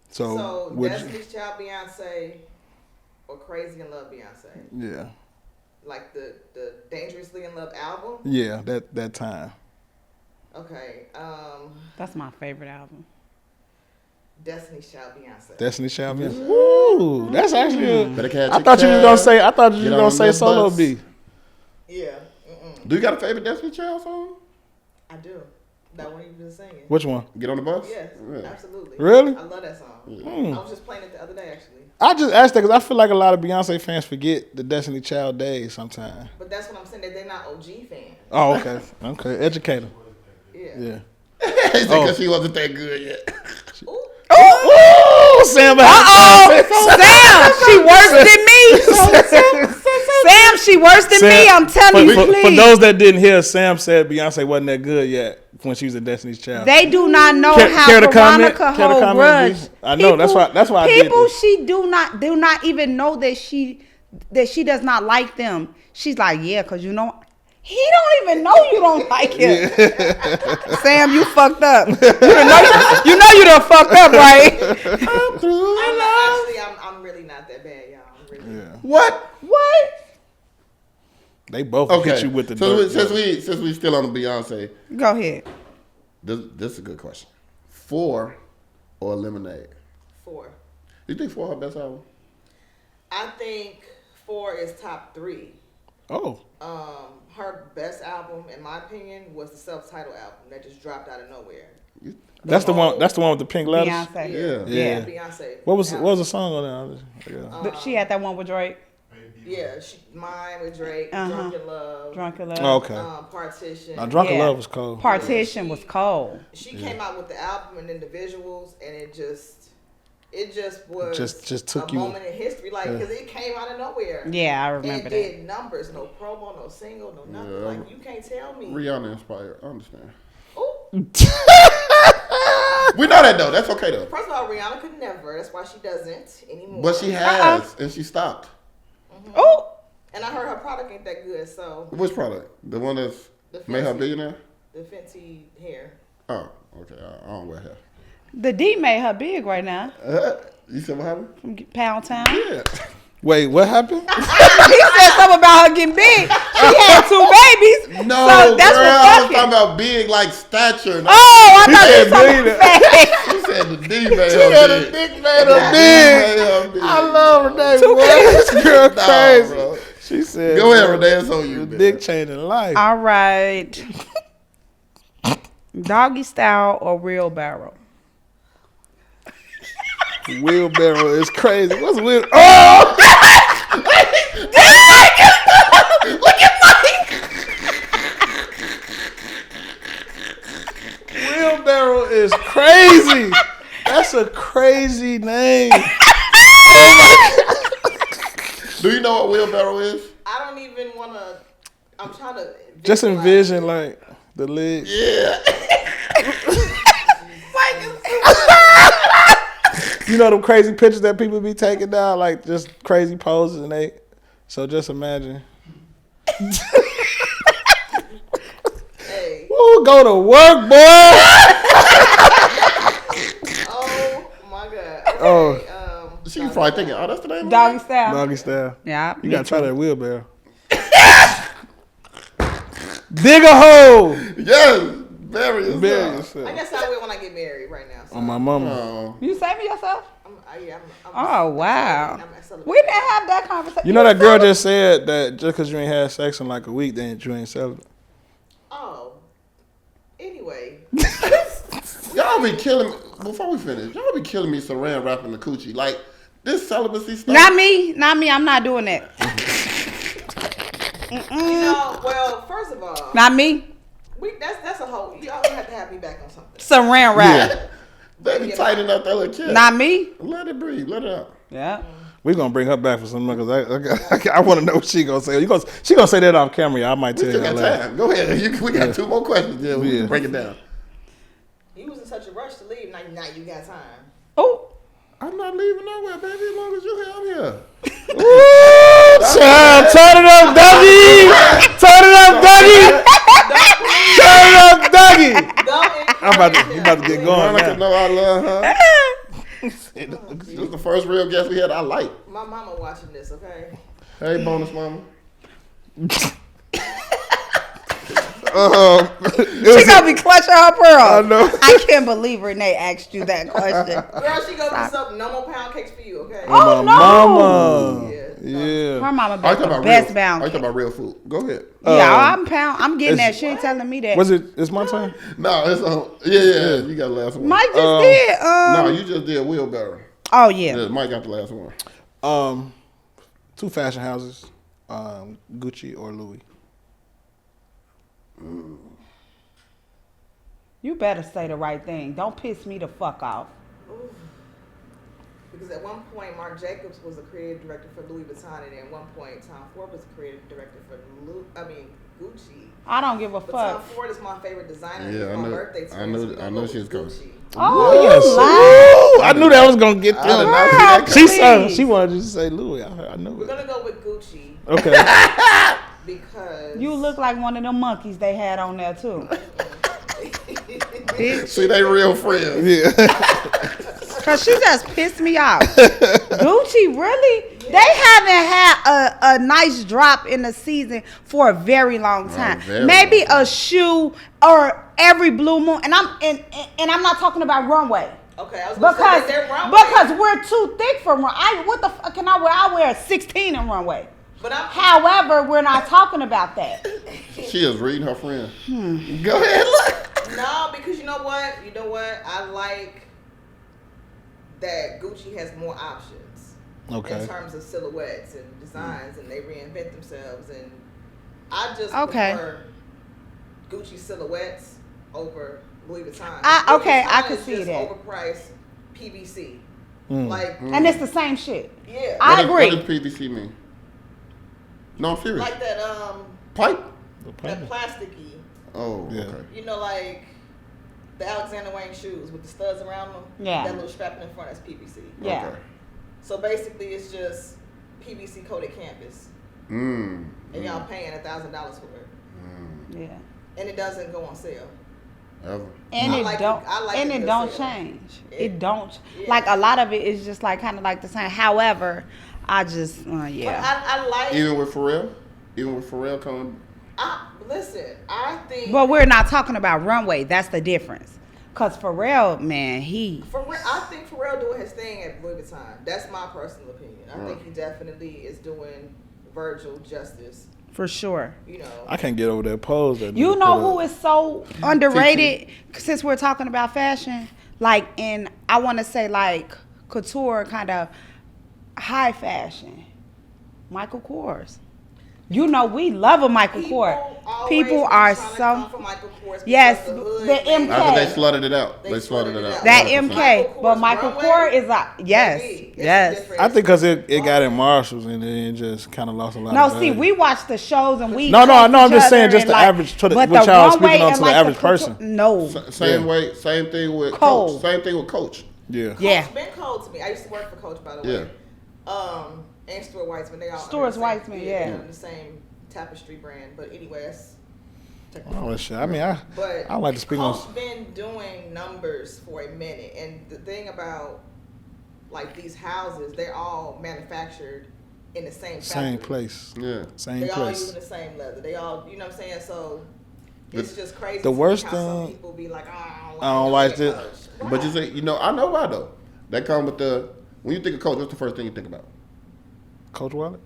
Speaker 2: So
Speaker 4: Destiny's Child Beyonce or Crazy in Love Beyonce?
Speaker 2: Yeah.
Speaker 4: Like the Dangerously in Love album?
Speaker 2: Yeah, that time.
Speaker 4: Okay.
Speaker 3: That's my favorite album.
Speaker 4: Destiny's Child Beyonce.
Speaker 2: Destiny's Child Beyonce. Ooh, that's actually.
Speaker 1: I thought you was
Speaker 2: gonna say Solo B.
Speaker 4: Yeah.
Speaker 1: Do you got a favorite Destiny Child song?
Speaker 4: I do. That one you've been singing.
Speaker 2: Which one?
Speaker 1: Get on the Bus?
Speaker 4: Yes, absolutely.
Speaker 2: Really?
Speaker 4: I love that song. I was just playing it the other day, actually.
Speaker 2: I just asked that because I feel like a lot of Beyonce fans forget the Destiny Child days sometimes.
Speaker 4: But that's what I'm saying, that they're not OG fans.
Speaker 2: Oh, okay. Okay. Educator.
Speaker 4: Yeah.
Speaker 1: Because she wasn't that good yet.
Speaker 2: Ooh, Sam.
Speaker 3: Sam, she worse than me. Sam, she worse than me. I'm telling you, please.
Speaker 2: For those that didn't hear, Sam said Beyonce wasn't that good yet when she was a Destiny's Child.
Speaker 3: They do not know how Veronica hold grudge.
Speaker 2: I know that's why I did
Speaker 3: people
Speaker 2: this.
Speaker 3: She do not even know that she does not like them. She's like, yeah, because you know. He don't even know you don't like him. Yeah. Sam, you fucked up. You know you done fucked up, right?
Speaker 4: I'm really not that bad, y'all. I'm really
Speaker 1: What?
Speaker 2: They both hit you with the
Speaker 1: dirt. Since we still on the Beyonce.
Speaker 3: Go ahead.
Speaker 1: This is a good question. 4 or Lemonade?
Speaker 4: 4.
Speaker 1: You think 4 her best album?
Speaker 4: I think 4 is top 3.
Speaker 2: Oh.
Speaker 4: Her best album, in my opinion, was the self-titled album that just dropped out of nowhere.
Speaker 2: That's the one with the pink letters.
Speaker 3: Beyonce.
Speaker 4: Yeah. Beyonce.
Speaker 2: What was the song on there?
Speaker 3: She had that one with Drake.
Speaker 4: Yeah, mine with Drake. Drunken Love.
Speaker 2: Oh, okay.
Speaker 4: Partition.
Speaker 2: Now, Drunken Love was cold.
Speaker 3: Partition was cold.
Speaker 4: She came out with the album and then the visuals, and it just was
Speaker 2: just took
Speaker 4: a moment in history, like because it came out of nowhere.
Speaker 3: Yeah, I remember that.
Speaker 4: It did numbers, no promo, no single, no nothing. Yeah. Like you can't tell me.
Speaker 1: Rihanna inspired. I understand.
Speaker 4: Oh.
Speaker 1: We know that though. That's okay though.
Speaker 4: First of all, Rihanna could never. That's why she doesn't anymore.
Speaker 1: But she has, and she stopped.
Speaker 4: Mm-hmm. Oh. And I heard her product ain't that good. So.
Speaker 1: Which product? The one that's made her billionaire?
Speaker 4: The Fenty hair.
Speaker 1: Oh, okay. I don't wear hair.
Speaker 3: The D made her big right now.
Speaker 1: You said what happened?
Speaker 3: From Pound Town.
Speaker 1: Yeah.
Speaker 2: Wait, what happened?
Speaker 3: He said something about her getting big. She had 2 babies.
Speaker 1: No,
Speaker 3: so that's
Speaker 1: girl,
Speaker 3: what
Speaker 1: I was talking about big like stature.
Speaker 3: Oh, I thought you were talking about
Speaker 1: She said the D made
Speaker 2: She
Speaker 1: her
Speaker 2: had
Speaker 1: big.
Speaker 2: a dick made her big. I love Renee. This girl crazy.
Speaker 1: Bro.
Speaker 2: She said,
Speaker 1: "Go ahead, Renee. It's on you.
Speaker 2: Dick changing life."
Speaker 3: All right. Doggy style or wheelbarrow?
Speaker 2: Wheelbarrow is crazy. What's wheel? Oh!
Speaker 3: Look at Mike.
Speaker 2: Wheelbarrow is crazy. That's a crazy read names.
Speaker 1: Do you know what wheelbarrow is?
Speaker 4: I don't even want to. I'm trying to
Speaker 2: just envision like the legs.
Speaker 1: Yeah.
Speaker 2: You know them crazy pictures that people be taking down, like just crazy poses, and they. So just imagine.
Speaker 4: Hey.
Speaker 2: We'll go to work, boy.
Speaker 4: Oh my God. Okay,
Speaker 2: Oh.
Speaker 1: She probably thinking, oh, that's the name.
Speaker 3: Doggy style.
Speaker 2: Doggy style.
Speaker 3: Yeah.
Speaker 2: You gotta try that wheelbarrow. Dig a hole.
Speaker 1: Yes. Bury yourself.
Speaker 4: I guess I will when I get married right now. So.
Speaker 2: On my mama.
Speaker 3: You saving yourself?
Speaker 4: I'm
Speaker 3: Oh, wow. We didn't have that conversation.
Speaker 2: You know that girl just said that just because you ain't had sex in like a week, then you ain't celibate.
Speaker 4: Oh. Anyway.
Speaker 1: Y'all be killing me. Before we finish, y'all be killing me saran wrapping the coochie. Like, this celibacy stuff.
Speaker 3: Not me. I'm not doing that.
Speaker 4: You know, well, first of all.
Speaker 3: Not me.
Speaker 4: That's a whole. You always have to have me back on something.
Speaker 3: Saran wrap.
Speaker 1: Yeah. They be tightening up that little kid.
Speaker 3: Not me.
Speaker 1: Let it breathe. Let it out.
Speaker 3: Yeah.
Speaker 2: We gonna bring her back for something because I want to know what she gonna say. She gonna say that off camera. I might tell
Speaker 1: We
Speaker 2: you.
Speaker 1: still got time. Go ahead. We got 2 more questions. Yeah, we can break it down.
Speaker 4: You was in such a rush to leave. Now you got time.
Speaker 3: Oh.
Speaker 1: I'm not leaving nowhere, baby. As long as you're here, I'm here.
Speaker 2: Woo! Child, turn it up, Dougie! Turn it up, Dougie! Turn it up, Dougie! I'm about to get going
Speaker 1: Veronica
Speaker 2: now.
Speaker 1: know I love her. This is the first real guest we had I like.
Speaker 4: My mama watching this, okay?
Speaker 1: Hey, bonus mama.
Speaker 3: She gonna be clutching her pearl.
Speaker 2: I know.
Speaker 3: I can't believe Renee asked you that question.
Speaker 4: Girl, she gonna do something. No more pound cakes for you, okay?
Speaker 3: Oh, no.
Speaker 2: Mama.
Speaker 4: Yeah.
Speaker 2: Yeah.
Speaker 3: Her mama
Speaker 1: I
Speaker 3: baked
Speaker 1: talk
Speaker 3: the
Speaker 1: about
Speaker 3: best
Speaker 1: real.
Speaker 3: bound
Speaker 1: I
Speaker 3: cake.
Speaker 1: talk about real food. Go ahead.
Speaker 3: Yeah, I'm getting that. She ain't telling me that.
Speaker 2: Was it? It's my turn.
Speaker 1: No, it's yeah. You got the last one.
Speaker 3: Mike just did.
Speaker 1: No, you just did wheelbarrow.
Speaker 3: Oh yeah.
Speaker 1: Yeah, Mike got the last one.
Speaker 2: 2 fashion houses, Gucci or Louis.
Speaker 3: You better say the right thing. Don't piss me the fuck off.
Speaker 4: Ooh. Because at one point, Marc Jacobs was a creative director for Louis Vuitton, and at one point, Tom Ford was a creative director for Gucci.
Speaker 3: I don't give a
Speaker 4: But
Speaker 3: fuck.
Speaker 4: Tom Ford is my favorite designer.
Speaker 1: Yeah,
Speaker 4: It's
Speaker 1: I
Speaker 4: my
Speaker 1: know.
Speaker 4: birthday twin,
Speaker 1: I know.
Speaker 4: so we gonna
Speaker 1: I know
Speaker 4: go
Speaker 1: she's
Speaker 4: with
Speaker 1: coming.
Speaker 4: Gucci.
Speaker 3: Oh,
Speaker 2: Yes.
Speaker 3: you lying?
Speaker 2: I knew that was gonna get there.
Speaker 3: Girl,
Speaker 2: She wanted you to say Louis. I knew
Speaker 4: We're
Speaker 2: it.
Speaker 4: gonna go with Gucci
Speaker 2: Okay.
Speaker 4: because
Speaker 3: You look like one of them monkeys they had on there too. Bitch.
Speaker 1: See, they real friends.
Speaker 2: Yeah.
Speaker 3: Cause she just pissed me off. Gucci, really? They haven't had a nice drop in the season for a very long time. Maybe a shoe or every blue moon. And I'm not talking about runway.
Speaker 4: Okay, I was gonna say they're runway.
Speaker 3: Because we're too thick for runway. What the fuck can I wear? I wear a 16 in runway.
Speaker 4: But
Speaker 3: However, we're not talking about that.
Speaker 1: She is reading her friend. Go ahead, look.
Speaker 4: No, because you know what? I like that Gucci has more options.
Speaker 2: Okay.
Speaker 4: In terms of silhouettes and designs, and they reinvent themselves, and I just
Speaker 3: Okay.
Speaker 4: prefer Gucci silhouettes over Louis Vuitton.
Speaker 3: I could see
Speaker 4: just
Speaker 3: that.
Speaker 4: Overpriced PVC,
Speaker 3: And it's the same shit.
Speaker 4: yeah,
Speaker 3: I agree.
Speaker 1: What does PVC mean? No, I'm serious.
Speaker 4: like that
Speaker 1: Pipe?
Speaker 4: that plasticky.
Speaker 1: Oh,
Speaker 2: Yeah.
Speaker 1: okay.
Speaker 4: You know, like the Alexander Wang shoes with the studs around them.
Speaker 3: Yeah.
Speaker 4: That little strap in the front is PVC.
Speaker 3: Yeah.
Speaker 1: Okay.
Speaker 4: So basically, it's just PVC coated canvas, and y'all paying $1,000 for it,
Speaker 3: Yeah.
Speaker 4: and it doesn't go on sale.
Speaker 1: Ever.
Speaker 3: And
Speaker 4: I
Speaker 3: it
Speaker 4: like
Speaker 3: don't.
Speaker 4: it- I like
Speaker 3: and
Speaker 4: it
Speaker 3: it
Speaker 4: good
Speaker 3: don't
Speaker 4: sale.
Speaker 3: change.
Speaker 4: Yeah.
Speaker 3: It don't.
Speaker 4: Yeah.
Speaker 3: Like a lot of it is just like kind of like the same. However, I just
Speaker 4: But
Speaker 3: yeah.
Speaker 4: I like.
Speaker 1: Even with Pharrell? Even with Pharrell coming?
Speaker 4: Listen, I think.
Speaker 3: But we're not talking about runway. That's the difference. Cause Pharrell, man,
Speaker 4: I think Pharrell doing his thing at Louis Vuitton. That's my personal opinion. I think he definitely is doing Virgil justice.
Speaker 3: for sure.
Speaker 4: You know.
Speaker 2: I can't get over that pose. That
Speaker 3: You
Speaker 2: nigga
Speaker 3: know
Speaker 2: put
Speaker 3: who
Speaker 2: up.
Speaker 3: is so underrated? Since we're talking about fashion, like in I want to say like couture, kind of high fashion. Michael Kors. You know, we love a Michael Kors. People are so. Yes, the MK.
Speaker 1: After they slutted it out. They slutted it out.
Speaker 3: That MK. But Michael Kors is a. Yes.
Speaker 2: I think because it got in Marshalls and it just kind of lost a lot
Speaker 3: No,
Speaker 2: of value.
Speaker 3: see, we watch the shows and we.
Speaker 2: No, I'm just saying, just the average, what y'all speaking on to the average person.
Speaker 3: No.
Speaker 1: Same way, same thing with Coach. Same thing with Coach.
Speaker 2: Yeah.
Speaker 4: Coach been cold to me. I used to work for Coach, by the way. And Stuart Weitzman. They all
Speaker 3: Stuart Weitzman,
Speaker 4: the same tapestry brand. But anyway, that's
Speaker 2: oh shit! I mean, I like to speak on.
Speaker 4: Coach been doing numbers for a minute, and the thing about like these houses, they're all manufactured in the same
Speaker 2: place.
Speaker 1: Yeah,
Speaker 2: same
Speaker 4: they
Speaker 2: place.
Speaker 4: They all using the same leather. They all, you know what I'm saying? So it's just crazy.
Speaker 2: The worst
Speaker 4: how
Speaker 2: thing.
Speaker 4: Some people be like,
Speaker 2: I don't like this.
Speaker 1: But you say, I know why though. That come with when you think of Coach, what's the first thing you think about?
Speaker 2: Coach wallet.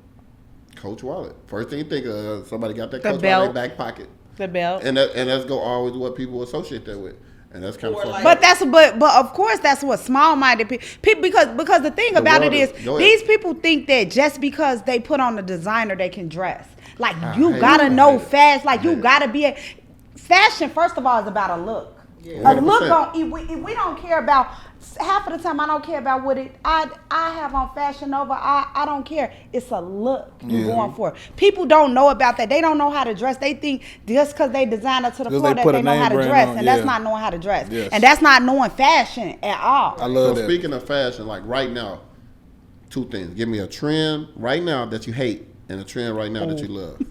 Speaker 1: Coach wallet. First thing you think of, somebody got that Coach wallet in their back pocket.
Speaker 3: The belt.
Speaker 1: And that's go always what people associate that with. And that's kind of funny.
Speaker 3: But of course that's what small-minded people because the thing about it is these people think that just because they put on the designer they can dress. Like you gotta know fast. Like you gotta be fashion. First of all, is about a look. Yeah. A look we don't care about. Half of the time I don't care about what I have on Fashion Nova. I don't care. It's a look you're going for. People don't know about that. They don't know how to dress. They think just because they design it to the floor that they know how to dress. And that's not knowing how to dress. Yes. And that's not knowing fashion at all.
Speaker 2: I love that.
Speaker 1: Speaking of fashion, like right now, two things. Give me a trend right now that you hate and a trend right now that you love.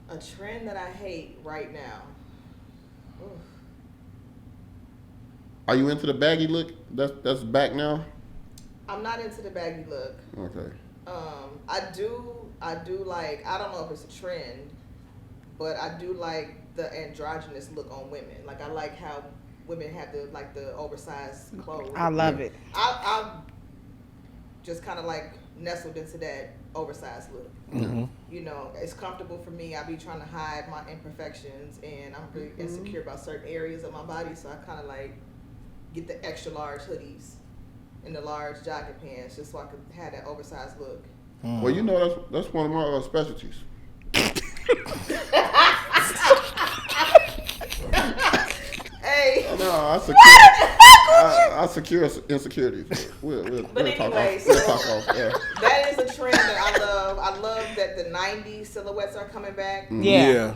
Speaker 4: A trend that I hate right now.
Speaker 1: Are you into the baggy look? That's back now.
Speaker 4: I'm not into the baggy look.
Speaker 1: Okay.
Speaker 4: I do like. I don't know if it's a trend, but I do like the androgynous look on women. Like I like how women have the oversized clothes.
Speaker 3: I love it.
Speaker 4: I just kind of like nestled into that oversized look.
Speaker 2: Mm-hmm.
Speaker 4: You know, it's comfortable for me. I be trying to hide my imperfections, and I'm really insecure about certain areas of my body, so I kind of like get the extra large hoodies and the large jogging pants just so I could have that oversized look.
Speaker 1: Well, that's one of my specialties.
Speaker 4: Hey.
Speaker 1: No, I secure insecurities. We'll talk off. We'll talk off. Yeah.
Speaker 4: That is a trend that I love. I love that the 90s silhouettes are coming back.
Speaker 3: Yeah.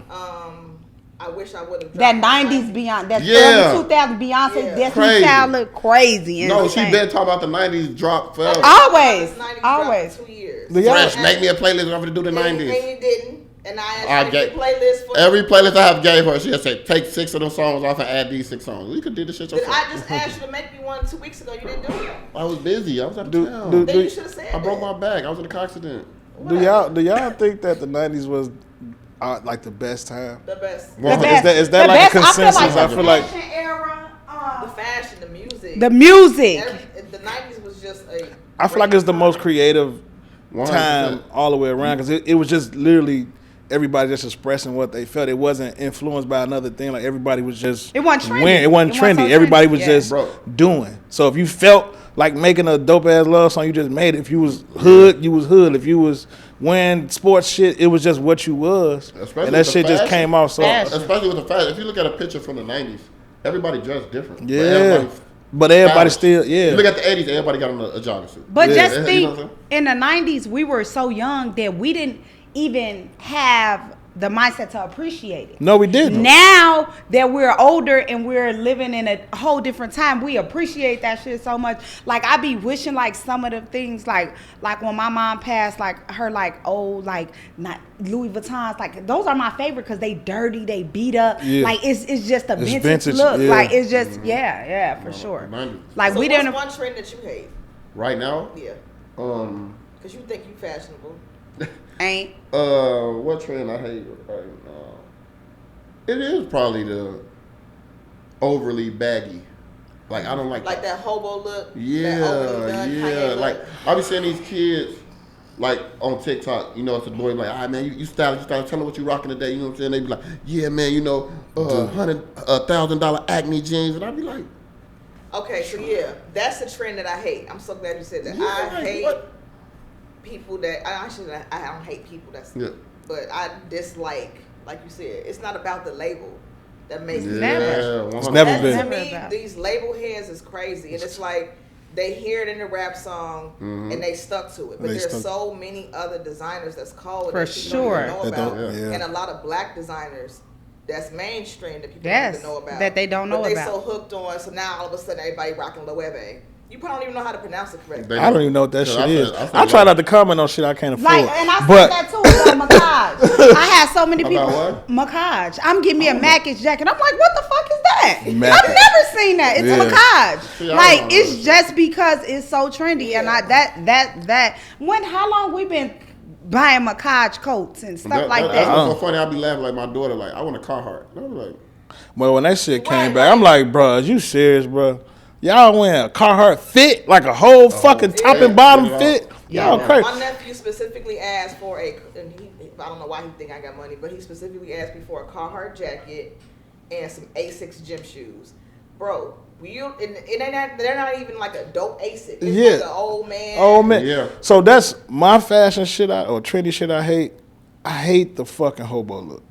Speaker 4: I wish I would have.
Speaker 3: That 90s Beyonce, that early 2000 Beyonce Destiny Child look crazy.
Speaker 1: No, she been talking about the 90s drop forever.
Speaker 3: Always.
Speaker 4: 2 years.
Speaker 1: Fresh, make me a playlist. I'm going to do the 90s.
Speaker 4: And you didn't. And I asked you to playlist for
Speaker 1: every playlist I have gave her. She just said, take 6 of them songs off and add these 6 songs. You could do this shit yourself.
Speaker 4: I just asked you to make me one 2 weeks ago. You didn't do it.
Speaker 1: I was busy. I was out of town.
Speaker 4: Then you should have said
Speaker 1: I broke my back. I was in a car accident.
Speaker 2: Do y'all think that the 90s was like the best time?
Speaker 4: The best.
Speaker 2: Is that like a consensus? I feel like
Speaker 4: fashion era, the fashion, the music. The 90s was just a.
Speaker 2: I feel like it's the most creative 100%. Time all the way around because it was just literally everybody just expressing what they felt. It wasn't influenced by another thing. Like everybody was just.
Speaker 3: It wasn't trendy.
Speaker 2: It wasn't trendy. Everybody was just doing. So if you felt like making a dope ass love song, you just made it. If you was hood, you was hood. If you was wearing sports shit, it was just what you was.
Speaker 1: Especially
Speaker 2: and that shit just came off. So
Speaker 1: especially with the fashion. If you look at a picture from the 90s, everybody dressed different.
Speaker 2: Yeah. But everybody still, yeah.
Speaker 1: You look at the 80s, everybody got on a jogging suit.
Speaker 3: But just think, in the 90s, we were so young that we didn't even have the mindset to appreciate it.
Speaker 2: No, we didn't.
Speaker 3: Now that we're older and we're living in a whole different time, we appreciate that shit so much. Like I be wishing like some of the things like when my mom passed, like her like old like not Louis Vuittons, like those are my favorite because they dirty, they beat up. Yeah. Like it's just a vintage look. Yeah. Like it's just for sure. Like
Speaker 4: so
Speaker 3: we didn't.
Speaker 4: What's one trend that you hate
Speaker 1: right now?
Speaker 4: Yeah. Because you think you fashionable.
Speaker 3: Ain't.
Speaker 1: What trend I hate right now? It is probably the overly baggy. Like I don't like
Speaker 4: that hobo look.
Speaker 1: Yeah. Like I be seeing these kids like on TikTok. You know, it's a boy like, ah man, you style. You start telling what you rocking today. You know what I'm saying? They be like, yeah man, you know, $1,000 Acme jeans, and I be like,
Speaker 4: okay, so yeah, that's the trend that I hate. I'm so glad you said that.
Speaker 1: Yeah,
Speaker 4: I hate.
Speaker 1: What?
Speaker 4: people that I don't hate people. But I dislike, like you said, it's not about the label that makes me
Speaker 2: It's never been.
Speaker 4: To me, these label heads is crazy, and it's like they hear it in the rap song and they stuck to it. But there's so many other designers that's called
Speaker 3: for sure
Speaker 4: don't even know about, and a lot of black designers that's mainstream that people don't even know about.
Speaker 3: That they don't know
Speaker 4: but
Speaker 3: about.
Speaker 4: They so hooked on. So now all of a sudden everybody rocking Loewe. You probably don't even know how to pronounce it correctly.
Speaker 2: I don't even know what that shit is. I try not to comment on shit I can't afford.
Speaker 3: And I said that too about Mackage. I had so many people. Mackage. I'm getting me a Mackage jacket. I'm like, what the fuck is that? I've never seen that. It's a Mackage. Like, it's just because it's so trendy. And how long we been buying Mackage coats and stuff like that?
Speaker 1: That's so funny. I'll be laughing like my daughter, like, I want a Carhartt. And I was like,
Speaker 2: well, when that shit came back, I'm like, bro, is you serious, bro? Y'all wearing a Carhartt fit, like a whole fucking top and bottom fit. Y'all crazy.
Speaker 4: My nephew specifically asked for I don't know why he think I got money, but he specifically asked me for a Carhartt jacket and some Asics gym shoes. Bro, they're not even like a dope Asics. It's like an old man.
Speaker 2: Yeah. So that's my fashion shit or trendy shit I hate. I hate the fucking hobo look.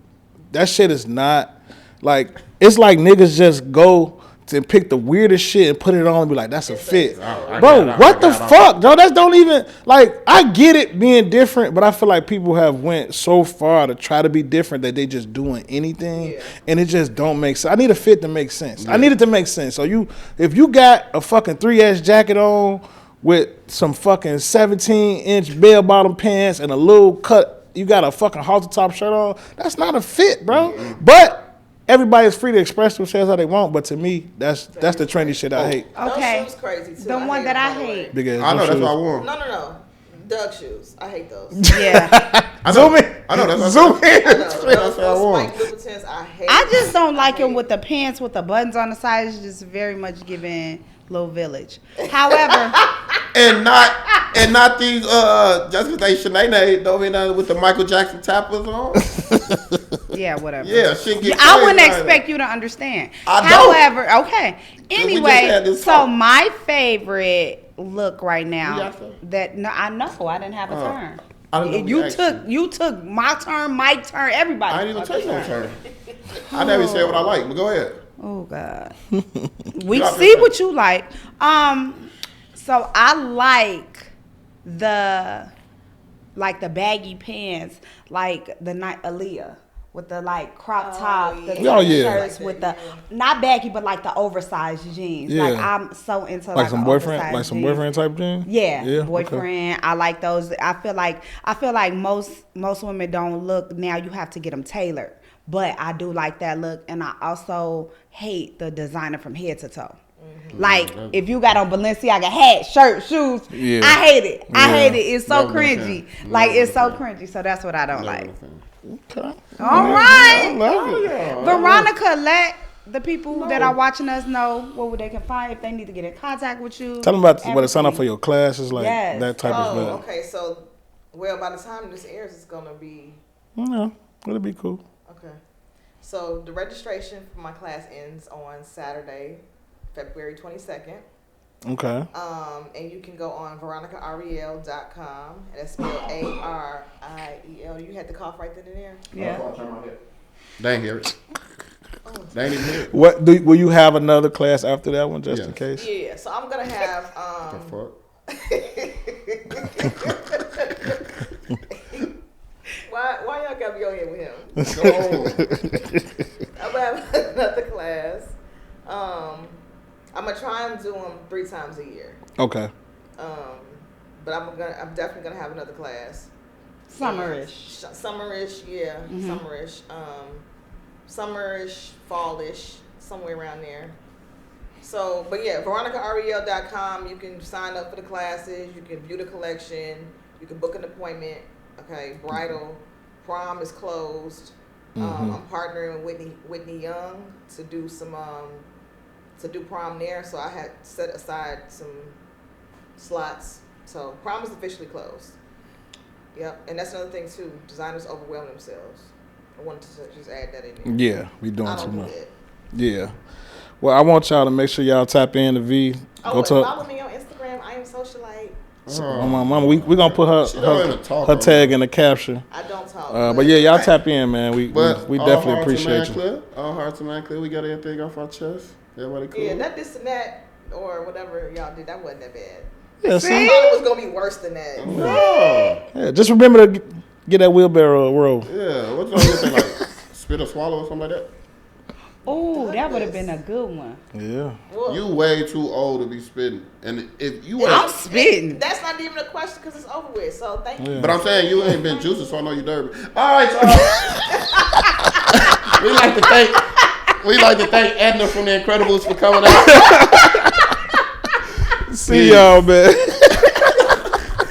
Speaker 2: That shit is not like, it's like niggas just go to pick the weirdest shit and put it on and be like, that's a fit. Bro, what the fuck, bro? That don't even, like, I get it being different, but I feel like people have went so far to try to be different that they just doing anything, and it just don't make sense. I need a fit to make sense. I need it to make sense. So if you got a fucking 3S jacket on with some fucking 17-inch bell-bottom pants and a little cut, you got a fucking halter top shirt on, that's not a fit, bro. But everybody's free to express themselves how they want, but to me, that's the trendy shit I hate.
Speaker 3: Okay.
Speaker 4: Those shoes crazy too.
Speaker 3: The one that I hate.
Speaker 1: I know, that's what I want.
Speaker 4: No. Doug shoes. I hate those.
Speaker 3: Yeah.
Speaker 2: Zoom in. I know, that's
Speaker 1: Zoom in.
Speaker 4: That's what I want.
Speaker 3: I just don't like them with the pants with the buttons on the side. It's just very much giving Little Village. However,
Speaker 1: and not these just because they Shanae don't mean nothing with the Michael Jackson tappers on.
Speaker 3: Yeah, whatever.
Speaker 1: Yeah, shit get
Speaker 3: I wouldn't expect you to understand.
Speaker 1: However,
Speaker 3: okay. Anyway, so my favorite look right now I know I didn't have a turn. You took my turn, Mike's turn, everybody.
Speaker 1: I didn't even take no turn. I never said what I like, but go ahead.
Speaker 3: Oh God. We see what you like. So I like the baggy pants, like the night Aaliyah with the like crop top, the shirts with the not baggy but like the oversized jeans. Yeah. Like I'm so into like
Speaker 2: some boyfriend type jeans.
Speaker 3: Yeah, boyfriend. Okay. I like those. I feel like most women don't look now. You have to get them tailored, but I do like that look, and I also hate the designer from head to toe. Like if you got on Balenciaga hat, shirt, shoes, I hate it. I hate it. It's so cringy. Like it's so cringy. So that's what I don't like.
Speaker 2: Okay.
Speaker 3: All right.
Speaker 2: I love it.
Speaker 3: Veronica, let the people that are watching us know what they can find if they need to get in contact with you.
Speaker 2: Tell them about what to sign up for your classes, like that type of stuff.
Speaker 4: Okay, so by the time this airs, it's gonna be.
Speaker 2: Yeah, it'll be cool.
Speaker 4: Okay, so the registration for my class ends on Saturday, February 22nd.
Speaker 2: Okay.
Speaker 4: And you can go on veronicaariel.com, and it's spelled Ariel. You had the cough right then and there?
Speaker 3: Yeah.
Speaker 1: They ain't hear it. They ain't even hear
Speaker 2: it. Will you have another class after that one, just in case?
Speaker 4: Yeah, so I'm going to have...
Speaker 1: the fuck?
Speaker 4: Why y'all got me on here with him? I'm going to have another class. I'm gonna try and do them 3 times a year.
Speaker 2: Okay.
Speaker 4: But I'm definitely gonna have another class.
Speaker 3: Summerish,
Speaker 4: yeah. Mm-hmm. Summerish, fallish, somewhere around there. So, but yeah, veronicaariel.com. You can sign up for the classes. You can view the collection. You can book an appointment. Okay, bridal, prom is closed. I'm partnering with Whitney Young to do some to do prom there, so I had set aside some slots. So prom is officially closed. Yep, and that's another thing too. Designers overwhelm themselves. I wanted to just add that in there.
Speaker 2: Yeah, we doing too much. Yeah. Well, I want y'all to make sure y'all tap in to V.
Speaker 4: Follow me on Instagram. I am socialite.
Speaker 2: So my mama, we gonna put her tag in the caption.
Speaker 4: I don't talk.
Speaker 2: But yeah, y'all tap in, man. We definitely appreciate you.
Speaker 1: All hearts and mind clear. We got everything off our chest. Everybody cool?
Speaker 4: Yeah, that this and that or whatever y'all did, that wasn't that bad.
Speaker 2: Yeah,
Speaker 4: I thought it was gonna be worse than that.
Speaker 1: No.
Speaker 2: Yeah, just remember to get that wheelbarrow roll.
Speaker 1: Yeah, what's the other thing, like spit or swallow or something like that?
Speaker 3: Oh, that would have been a good one.
Speaker 2: Yeah.
Speaker 4: Well,
Speaker 1: You way too old to be spitting, and if you
Speaker 3: I'm spitting.
Speaker 4: That's not even a question because it's over with. So thank you.
Speaker 1: But I'm saying you ain't been juicing, so I know you dirty. All right, y'all. we like to thank Edna from The Incredibles for coming out.
Speaker 2: See y'all, man.